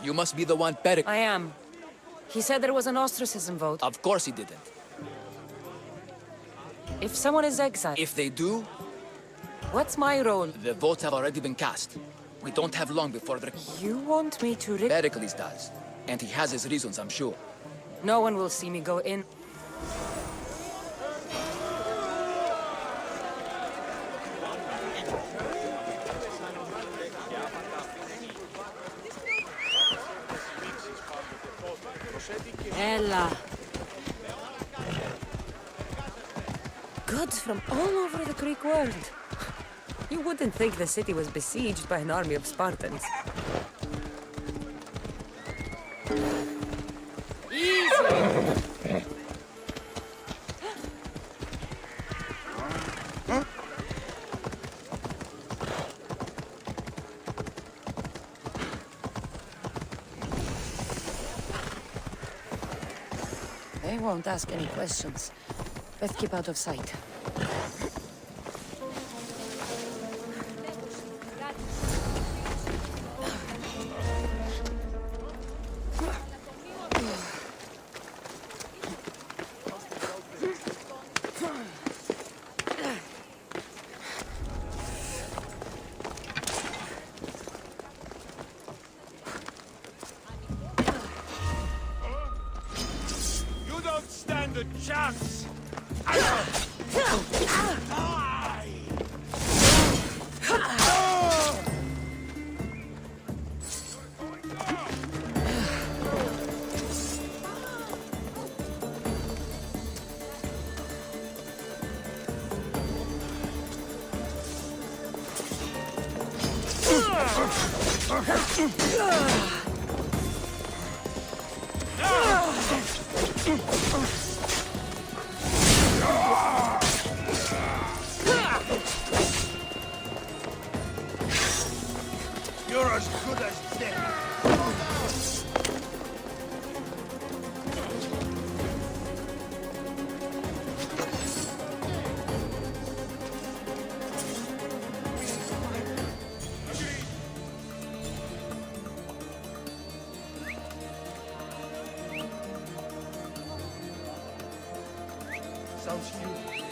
You must be the one Peric. I am. He said there was an ostracism vote. Of course he didn't. If someone is exiled... If they do, what's my role? the votes have already been cast. We don't have long before the... You want me to... Pericles does. And he has his reasons, I'm sure. No one will see me go in. Ella. Goods from all over the Greek world. You wouldn't think the city was besieged by an army of Spartans. They won't ask any questions. Let's keep out of sight. You don't stand a chance! You're as good as dead. Sounds huge.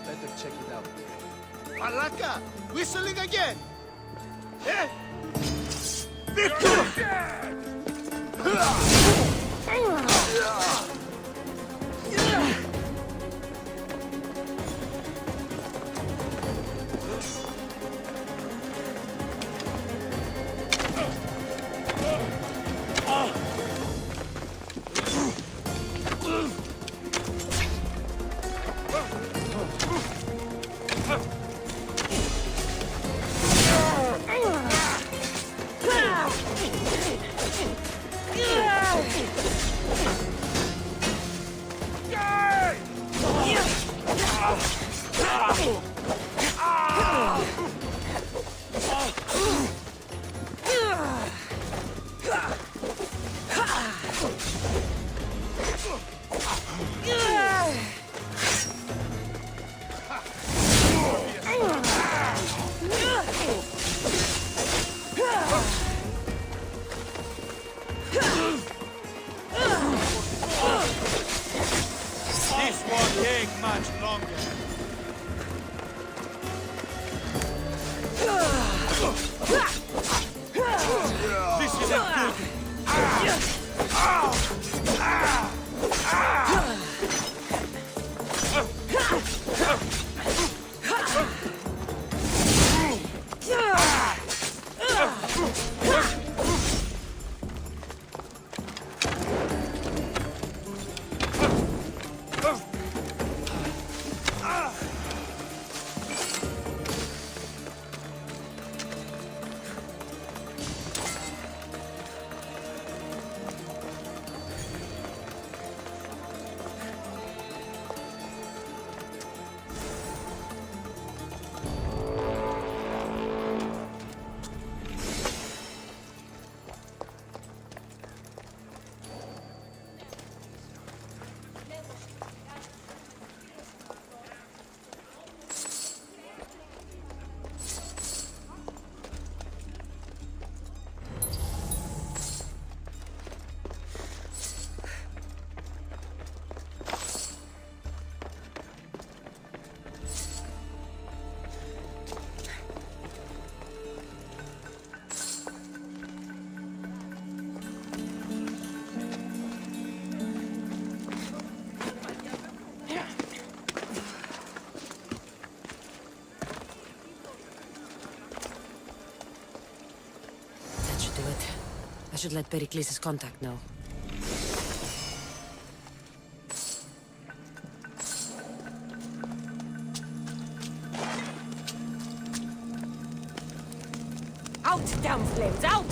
Better check it out. Malaka! Whistling again! Eh? This won't take much longer. should let Pericles' contact know. Out, damn flames, out!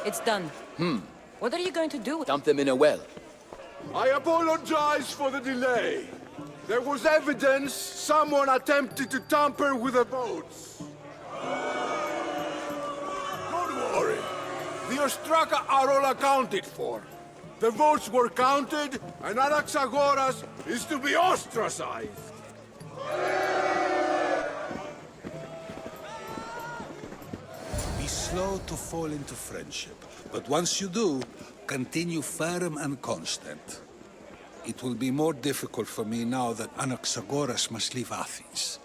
It's done. What are you going to do? Dump them in a well. I apologize for the delay. There was evidence someone attempted to tamper with the votes. Don't worry. The Ostraka are all accounted for. The votes were counted, and Anaxagoras is to be ostracized. Be slow to fall into friendship, but once you do, continue firm and constant. It will be more difficult for me now that Anaxagoras must leave Athens.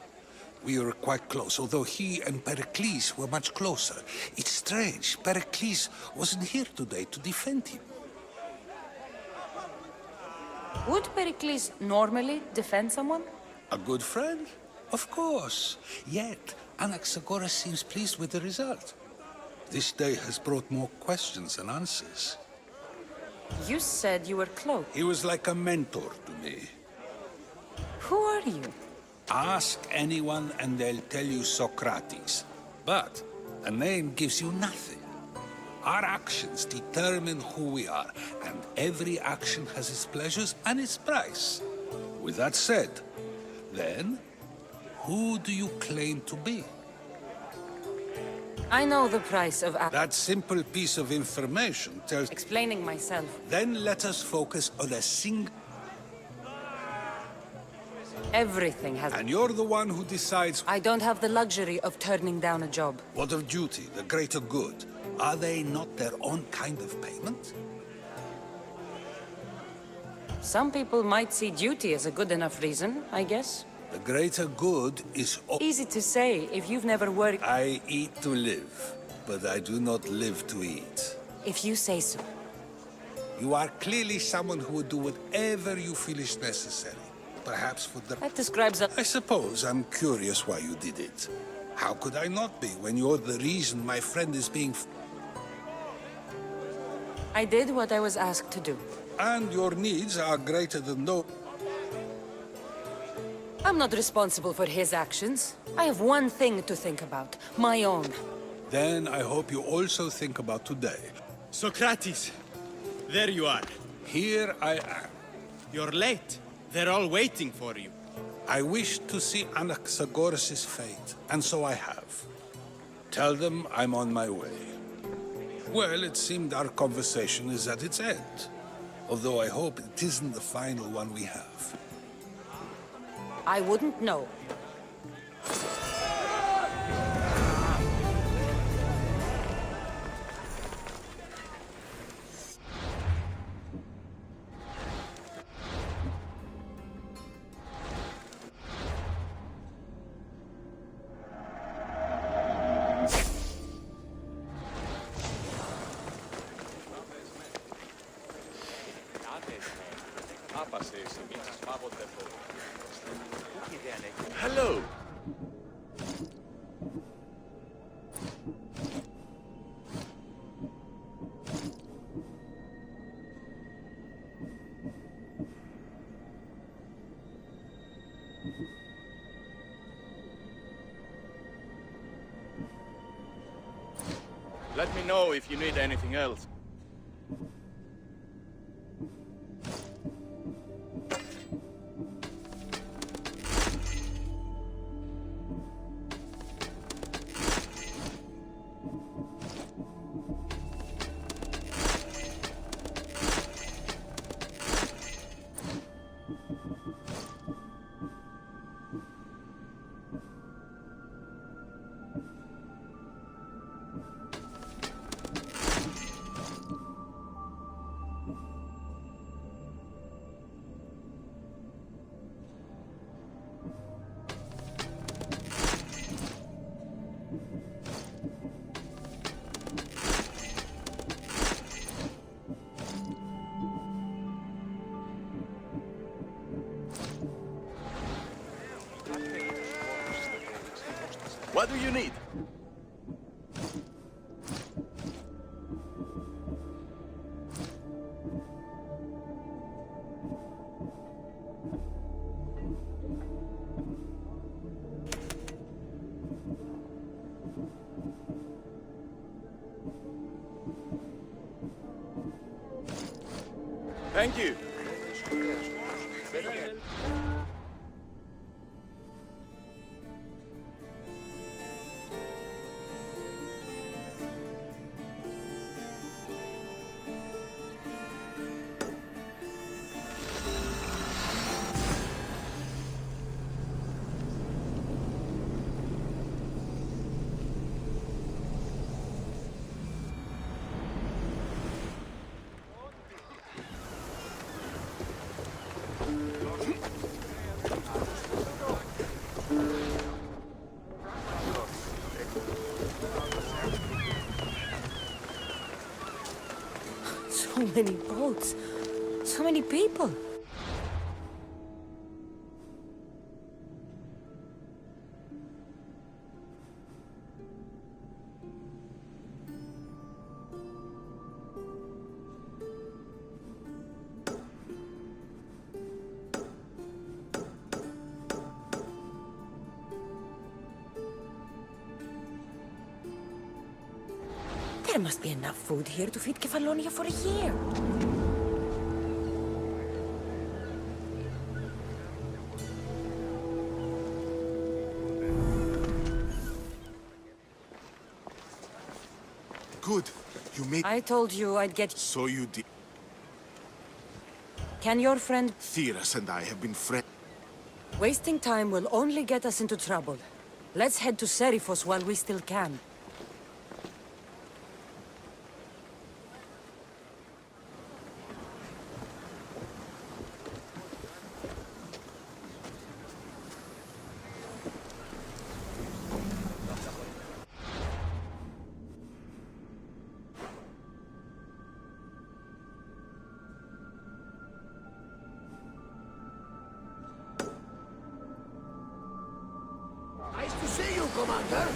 We were quite close, although he and Pericles were much closer. It's strange, Pericles wasn't here today to defend him. Would Pericles normally defend someone? A good friend? Of course. Yet, Anaxagoras seems pleased with the result. This day has brought more questions than answers. You said you were close. He was like a mentor to me. Who are you? Ask anyone and they'll tell you Socrates. But a name gives you nothing. Our actions determine who we are, and every action has its pleasures and its price. With that said, then, who do you claim to be? I know the price of That simple piece of information tells... explaining myself. Then let us focus on a single... Everything has... And you're the one who decides... I don't have the luxury of turning down a job. What of duty, the greater good? Are they not their own kind of payment? Some people might see duty as a good enough reason, I guess. The greater good is... Easy to say if you've never worked... I eat to live, but I do not live to eat. If you say so. You are clearly someone who would do whatever you feel is necessary. Perhaps for the... That describes a... I suppose I'm curious why you did it. How could I not be when you're the reason my friend is being... I did what I was asked to do. And your needs are greater than no... I'm not responsible for his actions. I have one thing to think about. My own. Then I hope you also think about today. Socrates! There you are. Here I am. You're late. They're all waiting for you. I wish to see Anaxagoras' fate, and so I have. Tell them I'm on my way. Well, it seemed our conversation is at its end. Although I hope it isn't the final one we have. I wouldn't know. Hello! Let me know if you need anything else. What do you need? Thank you. So many boats. So many people. There must be enough food here to feed Kefalonia for a year. Good. You made... I told you I'd get... So you did. Can your friend... Theras and I have been friends. Wasting time will only get us into trouble. Let's head to Serifos while we still can. Commander.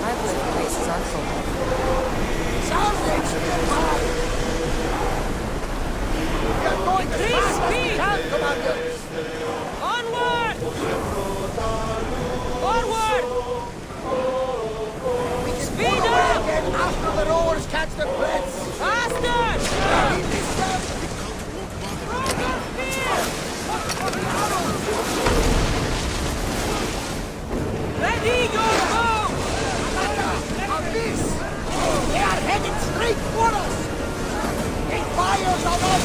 I've lived places unfold. You're going to Increase speed! Commander! Onward! Forward! Speed up! Again after the rowers catch their breaths! Faster! Ready, your bow! On this! They are headed straight for us! It fires on us!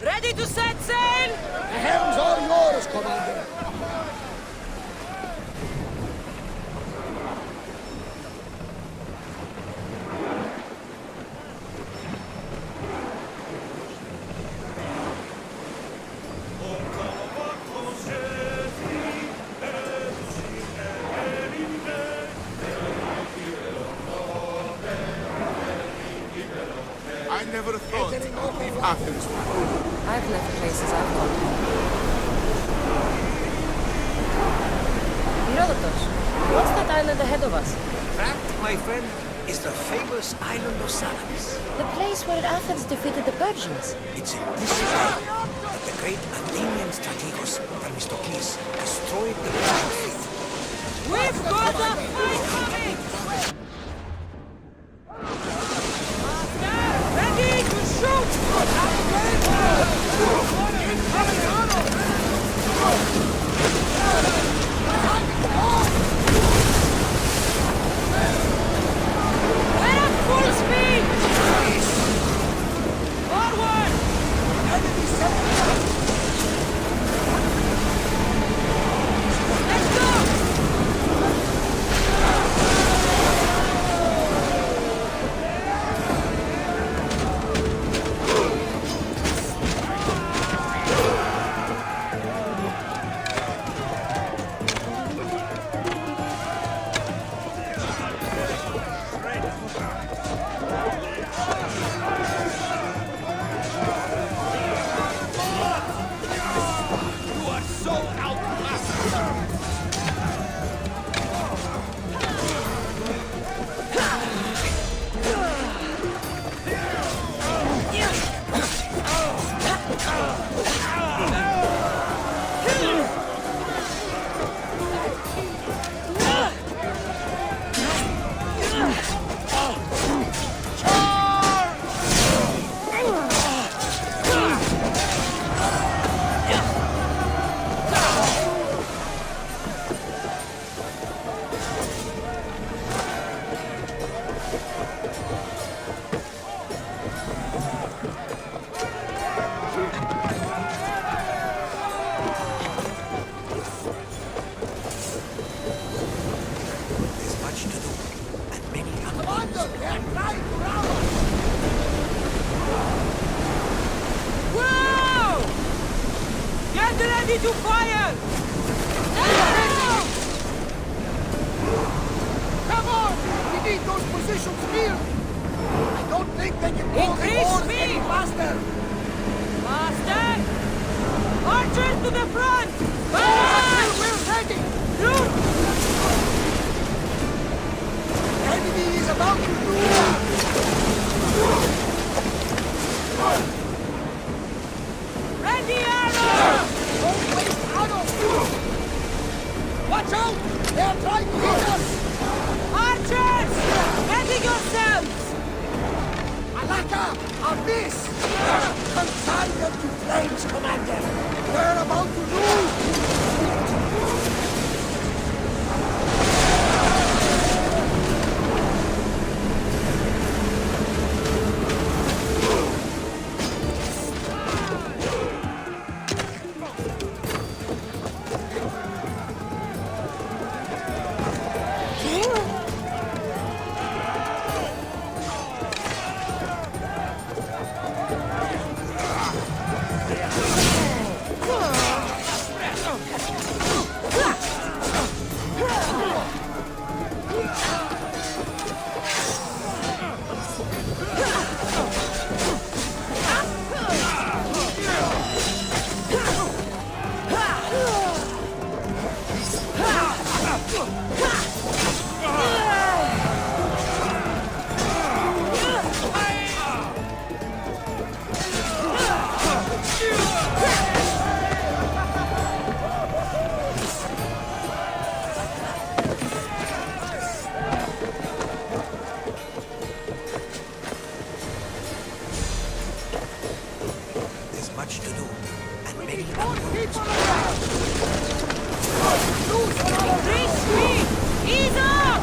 Ready to set sail? The helm's all yours, Commander! I never thought of Athens. I've left places I've gone. Herodotus, what's that island ahead of us? That, my friend, is the famous island of Salamis. The place where Athens defeated the Persians. It's in this island that the great Athenian strategos Themistocles destroyed the Persian fleet. We've got a fight coming! Ready to shoot! We're at full speed! Forward! Let's go! much to do, and many Commander, they're trying to rout us! Whoa! Get ready to fire! Come on! We need those positions filled! I don't think they can hold the Increase horse speed! any faster! Faster! Archers to the front! We're ready! Shoot! The enemy is about to move! Ready, arrow! Don't waste arrows! Watch out! They're trying to hit us! Archers! Ready yourselves! Alaka! A miss! Consign them to flames, Commander! We're about to lose! There's much to do, and many Increase speed! Ease up!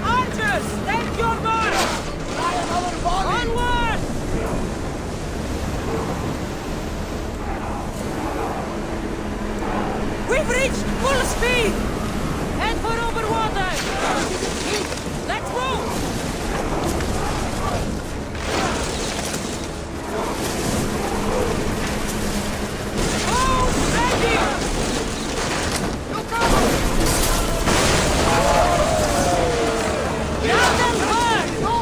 Archers, take your mark! Try another volley! Onward! We've reached full speed! Head for over water! Let's move! Oh, ready! Down and hard! No!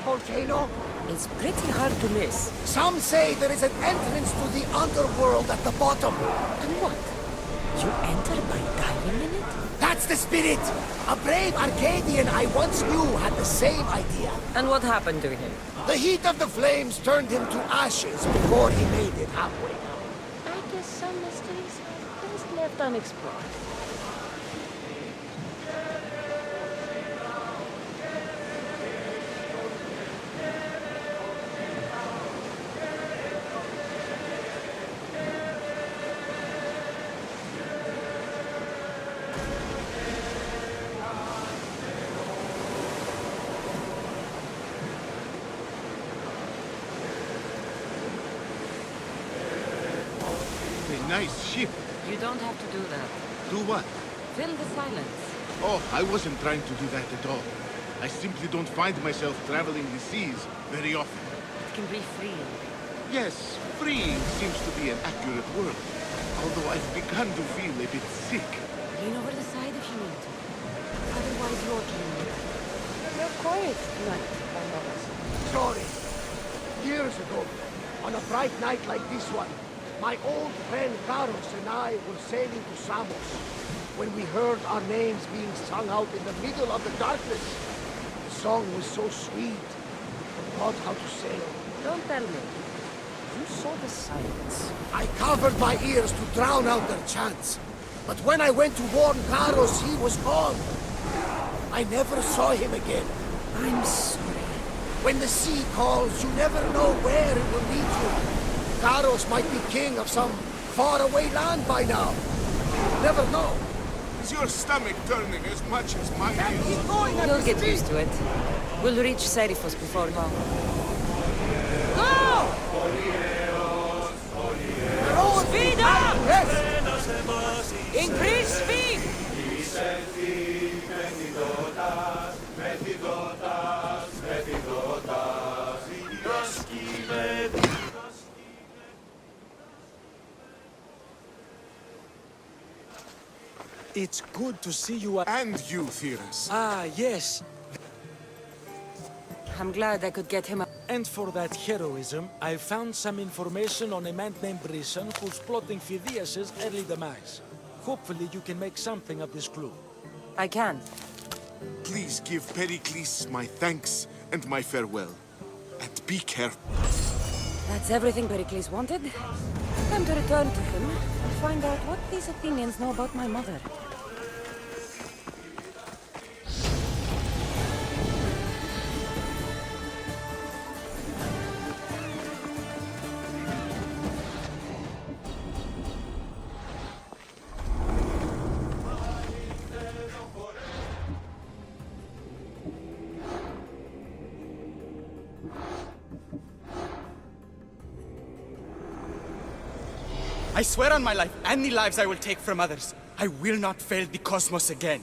volcano? It's pretty hard to miss. Some say there is an entrance to the underworld at the bottom. And what? You enter by diving in it? That's the spirit! A brave Arcadian I once knew had the same idea. And what happened to him? The heat of the flames turned him to ashes before he made it halfway down. I guess some mysteries are best left unexplored. Nice ship. You don't have to do that. Do what? Fill the silence. Oh, I wasn't trying to do that at all. I simply don't find myself traveling the seas very often. It can be freeing. Yes, freeing seems to be an accurate word. Although I've begun to feel a bit sick. Lean over the side if you need to. Otherwise, you're dreaming. You're quiet tonight, Barnabas. Sorry. Years ago, on a bright night like this one, my old friend Carlos and I were sailing to Samos when we heard our names being sung out in the middle of the darkness. The song was so sweet, I forgot how to sail. Don't tell me. You saw the silence. I covered my ears to drown out their chants. But when I went to warn Carlos, he was gone. I never saw him again. I'm sorry. When the sea calls, you never know where it will lead you. Carlos might be king of some faraway land by now. Never know. Is your stomach turning as much as mine is? You'll get used to it. We'll reach Serifos before long. Go! Speed up! Yes! Increase speed! It's good to see you. And you, Theras. Ah, yes. I'm glad I could get him up. And for that heroism, I found some information on a man named Brisson who's plotting Phidias' early demise. Hopefully you can make something of this clue. I can. Please give Pericles my thanks and my farewell. And be careful. That's everything Pericles wanted. Time to return to him and find out what these Athenians know about my mother. I swear on my life, and the lives I will take from others, I will not fail the cosmos again.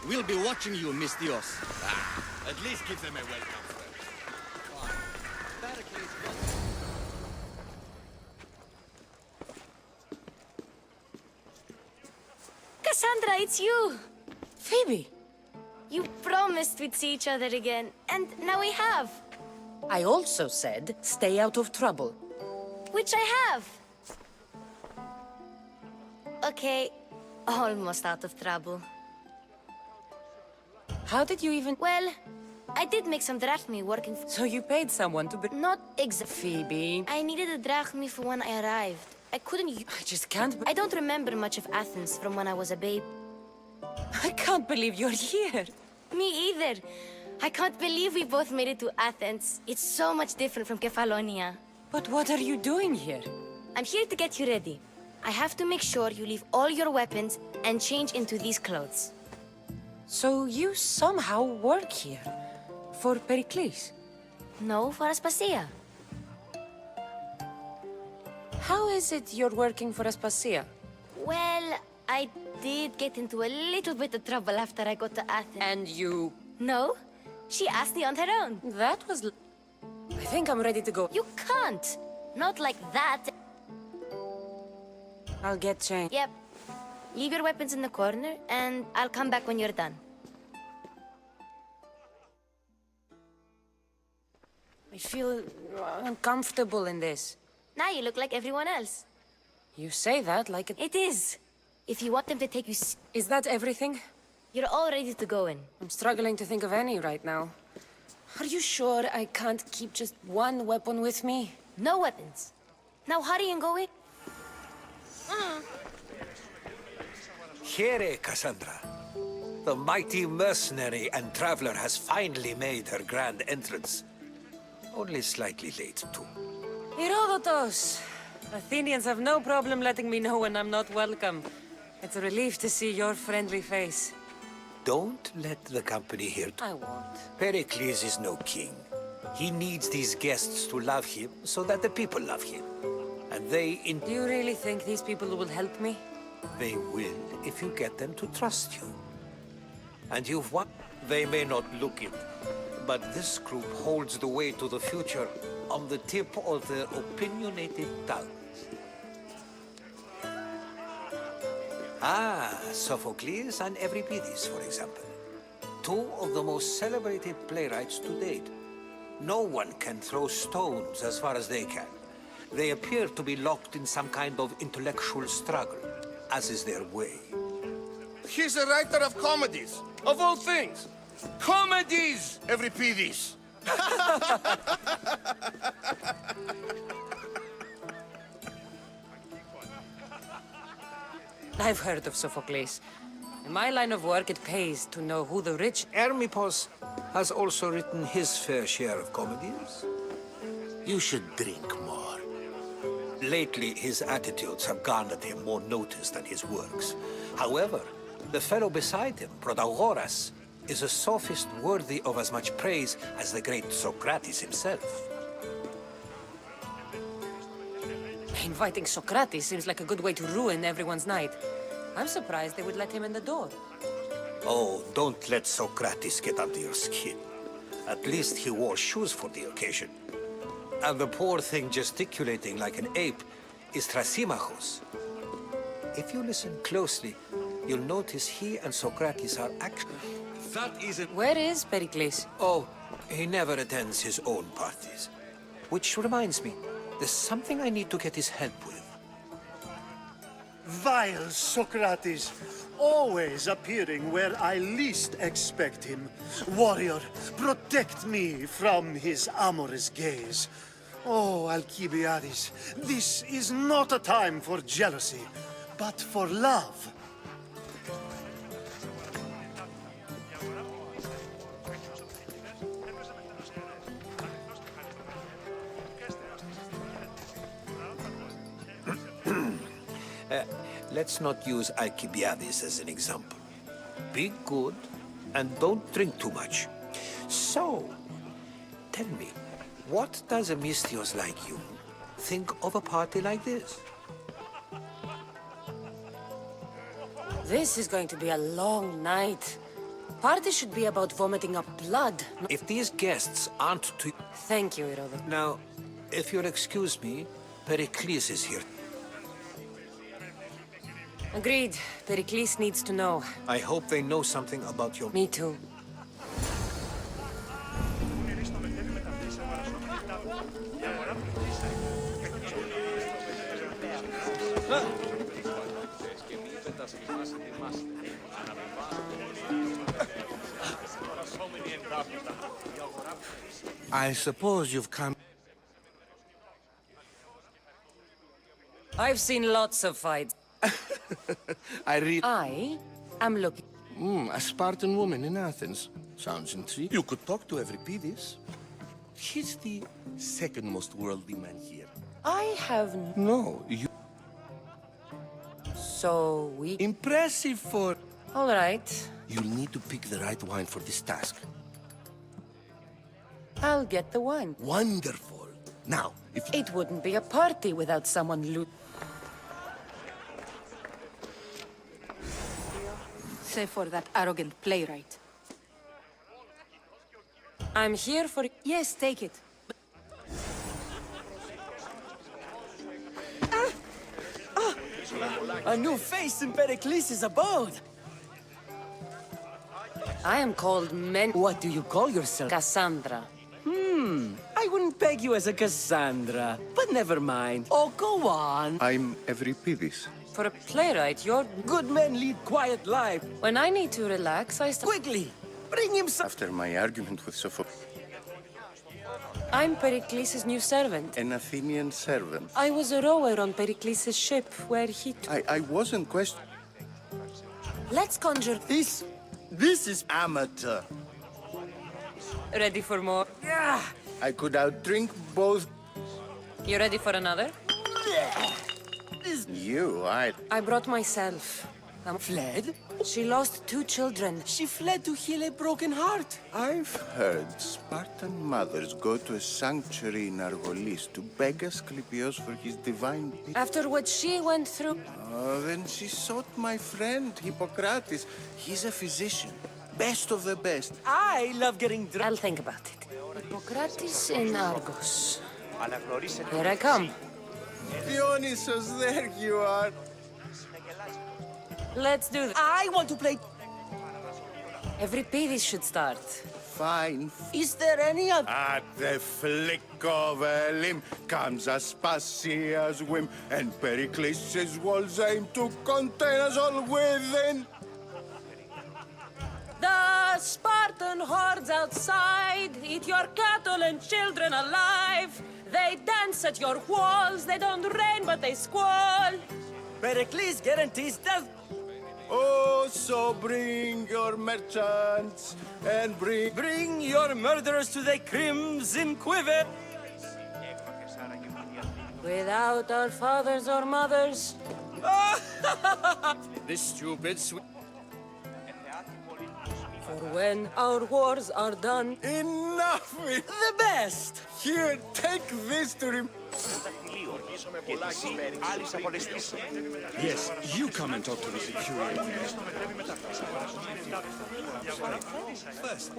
We'll be watching you, Miss Dios. At least give them a welcome first. Cassandra, it's you! Phoebe! You promised we'd see each other again, and now we have. I also said, stay out of trouble. Which I have. Okay, almost out of trouble. How did you even... Well, I did make some drachmi working for... So you paid someone to be... Not exactly. Phoebe... I needed a drachmi for when I arrived. I couldn't... I just can't... I don't remember much of Athens from when I was a babe. I can't believe you're here. Me either. I can't believe we both made it to Athens. It's so much different from Kefalonia. But what are you doing here? I'm here to get you ready. I have to make sure you leave all your weapons and change into these clothes. So you somehow work here? For Pericles? No, for Aspasia. How is it you're working for Aspasia? Well, I did get into a little bit of trouble after I got to Athens. And you... No, she asked me on her own. That was... I think I'm ready to go. You can't. Not like that. I'll get changed. Yep. Leave your weapons in the corner, and I'll come back when you're done. I feel uncomfortable in this. Now you look like everyone else. You say that like it... It is. If you want them to take you... Is that everything? You're all ready to go in. I'm struggling to think of any right now. Are you sure I can't keep just one weapon with me? No weapons. Now hurry and go in. Here, Cassandra. The mighty mercenary and traveler has finally made her grand entrance. Only slightly late, too. Herodotus! Athenians have no problem letting me know when I'm not welcome. It's a relief to see your friendly face. Don't let the company here... I won't. Pericles is no king. He needs these guests to love him so that the people love him. And they... Do you really think these people will help me? They will if you get them to trust you. And you've won. They may not look it, but this group holds the way to the future on the tip of their opinionated tongues. Ah, Sophocles and Euripides, for example. Two of the most celebrated playwrights to date. No one can throw stones as far as they can. They appear to be locked in some kind of intellectual struggle, as is their way. He's a writer of comedies, of all things. Comedies, Euripides. I've heard of Sophocles. In my line of work, it pays to know who the rich... Hermippos has also written his fair share of comedies. You should drink more. Lately, his attitudes have garnered him more notice than his works. However, the fellow beside him, Protagoras, is a sophist worthy of as much praise as the great Socrates himself. Inviting Socrates seems like a good way to ruin everyone's night. I'm surprised they would let him in the door. Oh, don't let Socrates get under your skin. At least he wore shoes for the occasion. And the poor thing gesticulating like an ape is Thrasymachos. If you listen closely, you'll notice he and Socrates are actually... That isn't... Where is Pericles? Oh, he never attends his own parties. Which reminds me, there's something I need to get his help with. Vile Socrates, always appearing where I least expect him. Warrior, protect me from his amorous gaze. Oh, Alcibiades, this is not a time for jealousy, but for love. Let's not use Alcibiades as an example. Be good and don't drink too much. So, tell me, what does a Misthios like you think of a party like this? This is going to be a long night. Party should be about vomiting up blood. If these guests aren't to... Thank you, Herodotus. Now, if you'll excuse me, Pericles is here. Agreed. Pericles needs to know. I hope they know something about your... Me too. I suppose you've come... I've seen lots of fights. I am looking... a Spartan woman in Athens. Sounds intriguing. You could talk to Euripides. He's the second most worldly man here. I have... No, you... So we... Impressive for... All right. You'll need to pick the right wine for this task. I'll get the wine. Wonderful. Now, if... It wouldn't be a party without someone loot... Say for that arrogant playwright. I'm here for... Yes, take it. A new face in Pericles' abode. I am called Men... What do you call yourself? Cassandra. I wouldn't peg you as a Cassandra, but never mind. Oh, go on. I'm Euripides. For a playwright, you're... Good men lead quiet life. When I need to relax, I... Quickly, bring him some... After my argument with Sophocles, I'm Pericles' new servant. an Athenian servant. I was a rower on Pericles' ship, where he... I wasn't questioning. Let's conjure... This is amateur. Ready for more? Yeah. I could outdrink both You ready for another? you. I brought myself. Fled? She lost 2 children. She fled to heal a broken heart. I've heard Spartan mothers go to a sanctuary in Argolis to beg Asclepios for his divine pity. After what she went through... Oh, then she sought my friend, Hippocrates. He's a physician. Best of the best. I love getting drunk. I'll think about it. Hippocrates in Argos. Here I come. Dionysos, there you are. Let's do this. I want to play... Euripides should start. Fine. Is there any other... At the flick of a limb comes Aspasia's whim, and Pericles' walls aim to contain us all within. The Spartan hordes outside eat your cattle and children alive. They dance at your walls. They don't rain, but they squall. Pericles guarantees death. Oh, so bring your merchants and Bring your murderers to the crimson quiver. Without our fathers or mothers. The stupid sweet. For when our wars are done... Enough! The best! Here, take this to him. Yes, you come and talk to the Securian. First,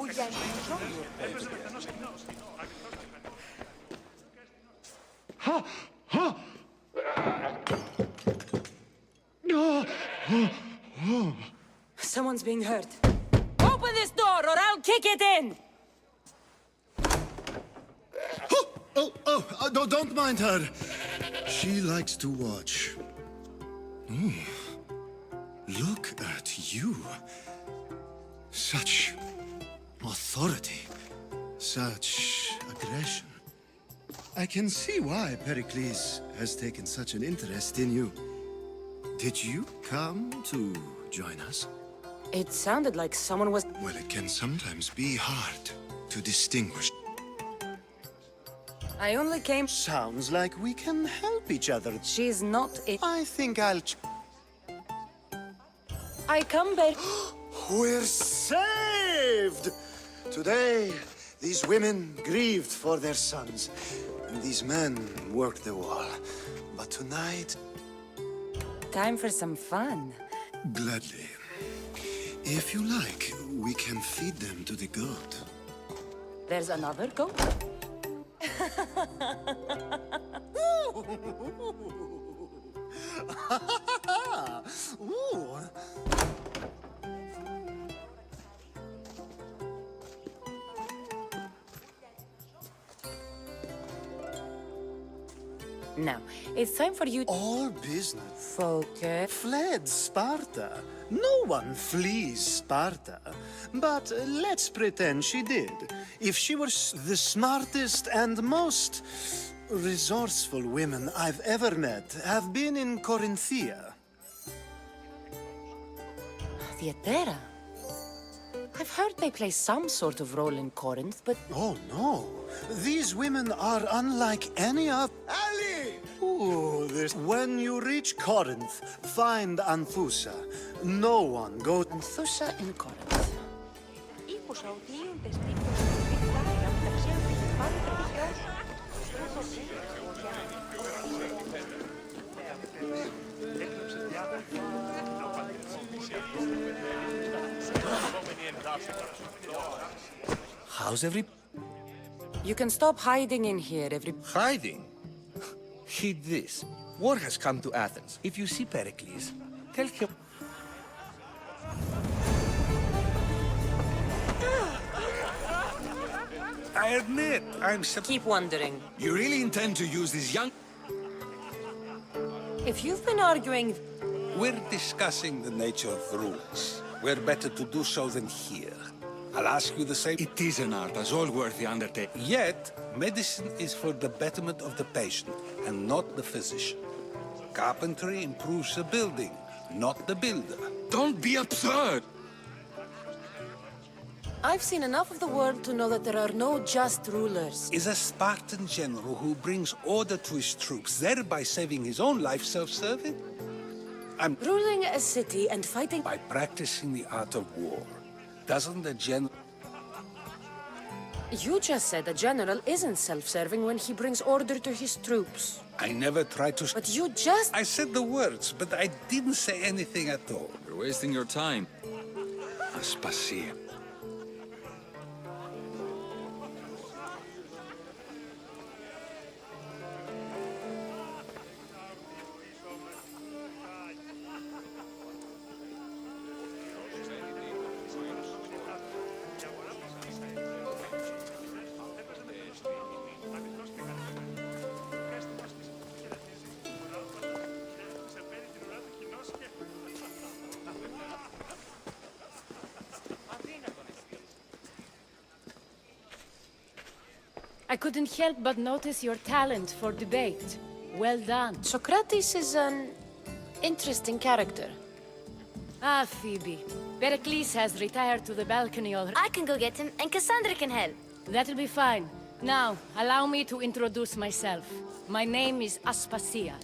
Ha! Ha! Someone's being hurt. Open this door or I'll kick it in! Don't mind her. She likes to watch. Look at you. Such authority. Such aggression. I can see why Pericles has taken such an interest in you. Did you come to join us? It sounded like someone was... Well, it can sometimes be hard to distinguish. I only came... Sounds like we can help each other. She's not in... I think I'll... I come back... We're saved! Today, these women grieved for their sons, and these men worked the wall. But tonight... Time for some fun. Gladly. If you like, we can feed them to the goat. There's another goat? Ooh. Now, it's time for you... All business. Focus. Fled Sparta. No one flees Sparta. But let's pretend she did. If she were the smartest and most resourceful women I've ever met have been in Corinthia. Theatera? I've heard they play some sort of role in Corinth, but... Oh, no. These women are unlike any of... Ali! Ooh, this... When you reach Corinth, find Anthusa. No one go... Anthusa in Corinth. How's every... You can stop hiding in here, Hiding? Heed this. War has come to Athens. If you see Pericles, tell him... I admit, I'm... Keep wondering. You really intend to use this young... If you've been arguing... We're discussing the nature of the rules. We're better to do so than here. I'll ask you the same... It is an art, as all worthy undertaking. Yet, medicine is for the betterment of the patient, and not the physician. Carpentry improves the building, not the builder. Don't be absurd! I've seen enough of the world to know that there are no just rulers. Is a Spartan general who brings order to his troops, thereby saving his own life, self-serving? I'm ruling a city and fighting... By practicing the art of war. Doesn't the general... You just said a general isn't self-serving when he brings order to his troops. I never tried to... But you just... I said the words, but I didn't say anything at all. You're wasting your time. Aspasia. I couldn't help but notice your talent for debate. Well done. Socrates is an interesting character. Ah, Phoebe. Pericles has retired to the balcony already. I can go get him, and Cassandra can help. That'll be fine. Now, allow me to introduce myself. My name is Aspasia.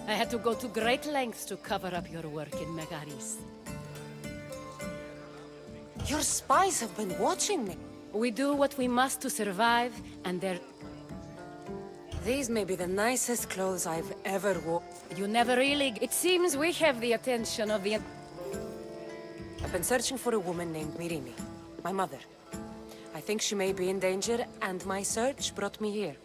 I had to go to great lengths to cover up your work in Megaris. Your spies have been watching me. We do what we must to survive, and they're... These may be the nicest clothes I've ever worn. You never really... It seems we have the attention of the... I've been searching for a woman named Mirimi, my mother. I think she may be in danger, and my search brought me here.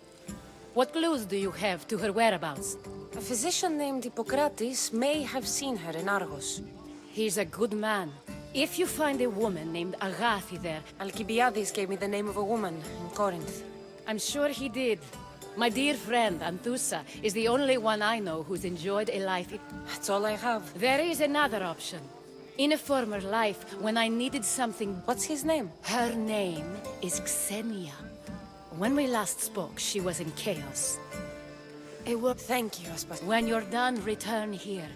What clues do you have to her whereabouts? A physician named Hippocrates may have seen her in Argos. He's a good man. If you find a woman named Agathi there... Alcibiades gave me the name of a woman in Corinth. I'm sure he did. My dear friend, Anthusa, is the only one I know who's enjoyed a life... That's all I have. There is another option. In a former life, when I needed something... What's his name? Her name is Xenia. When we last spoke, she was in chaos. Thank you, Aspas. When you're done, return here.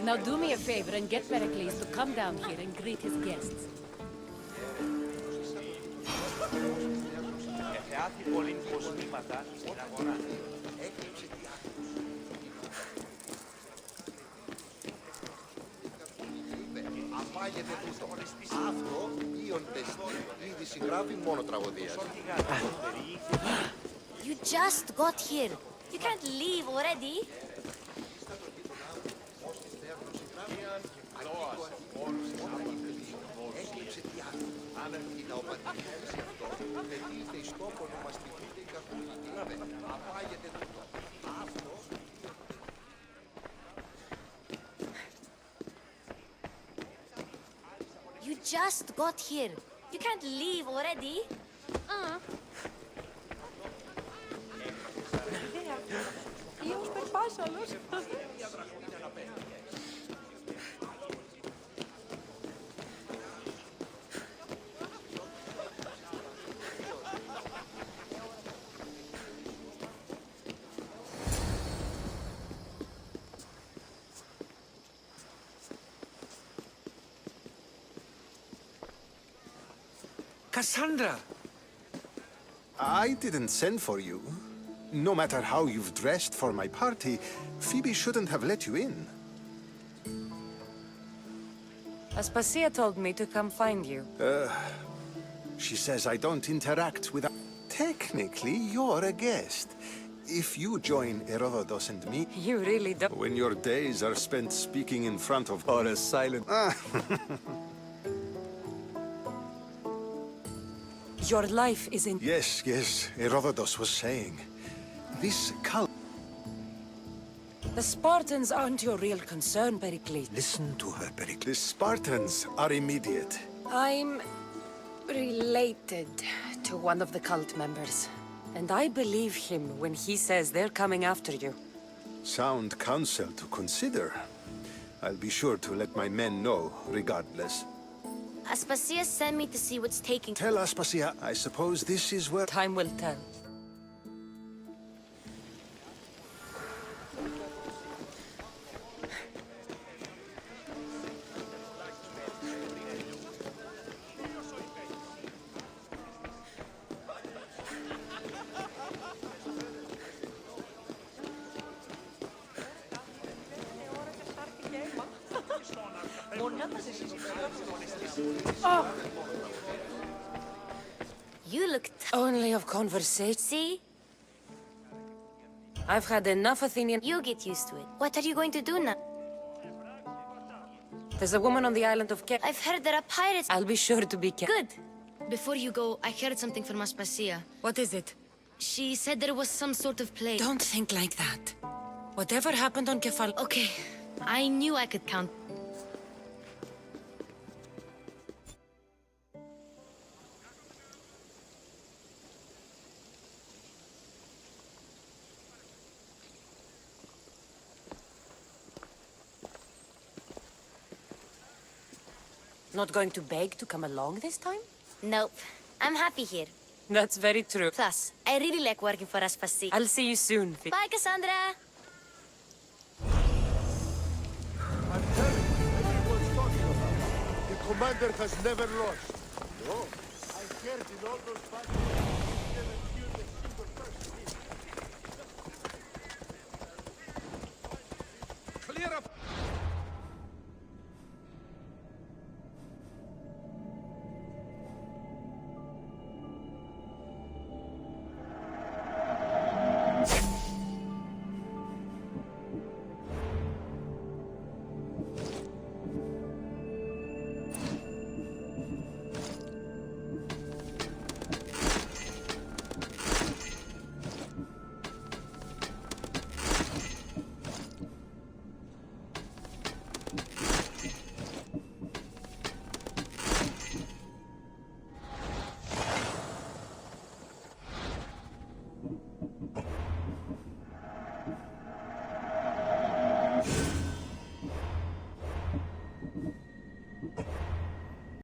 Now do me a favor and get Pericles to come down here and greet his guests. Κάθε πολύ υποσχήματα στην αγορά. Απάγεται τούτο. Αυτό ίονται ήδη συγγράφει μόνο τραγωδίας. You just got here. You can't leave already. You just got here. You can't leave already. Cassandra! I didn't send for you. No matter how you've dressed for my party, Phoebe shouldn't have let you in. Aspasia told me to come find you. She says I don't interact with... Technically, you're a guest. If you join Herodotus and me... You really don't... When your days are spent speaking in front of... Or a silent... Your life is in... Yes, Herodotus was saying. This cult... The Spartans aren't your real concern, Pericles. Listen to her, Pericles. The Spartans are immediate. I'm related to one of the cult members. And I believe him when he says they're coming after you. Sound counsel to consider. I'll be sure to let my men know, regardless. Aspasia sent me to see what's taking... Tell Aspasia, I suppose this is where... Time will tell. You look... Only of conversation. See? I've had enough Athenian... You get used to it. What are you going to do now? There's a woman on the island of Ke... I've heard there are pirates. I'll be sure to be careful. Good. Before you go, I heard something from Aspasia. What is it? She said there was some sort of plague. Don't think like that. Whatever happened on Kefal... Okay. I knew I could count. Not going to beg to come along this time? Nope. I'm happy here. That's very true. Plus, I really like working for Aspasia. I'll see you soon. Bye, Cassandra! I'm telling you, everyone's talking about it. The commander has never lost. No, I heard in all those battles...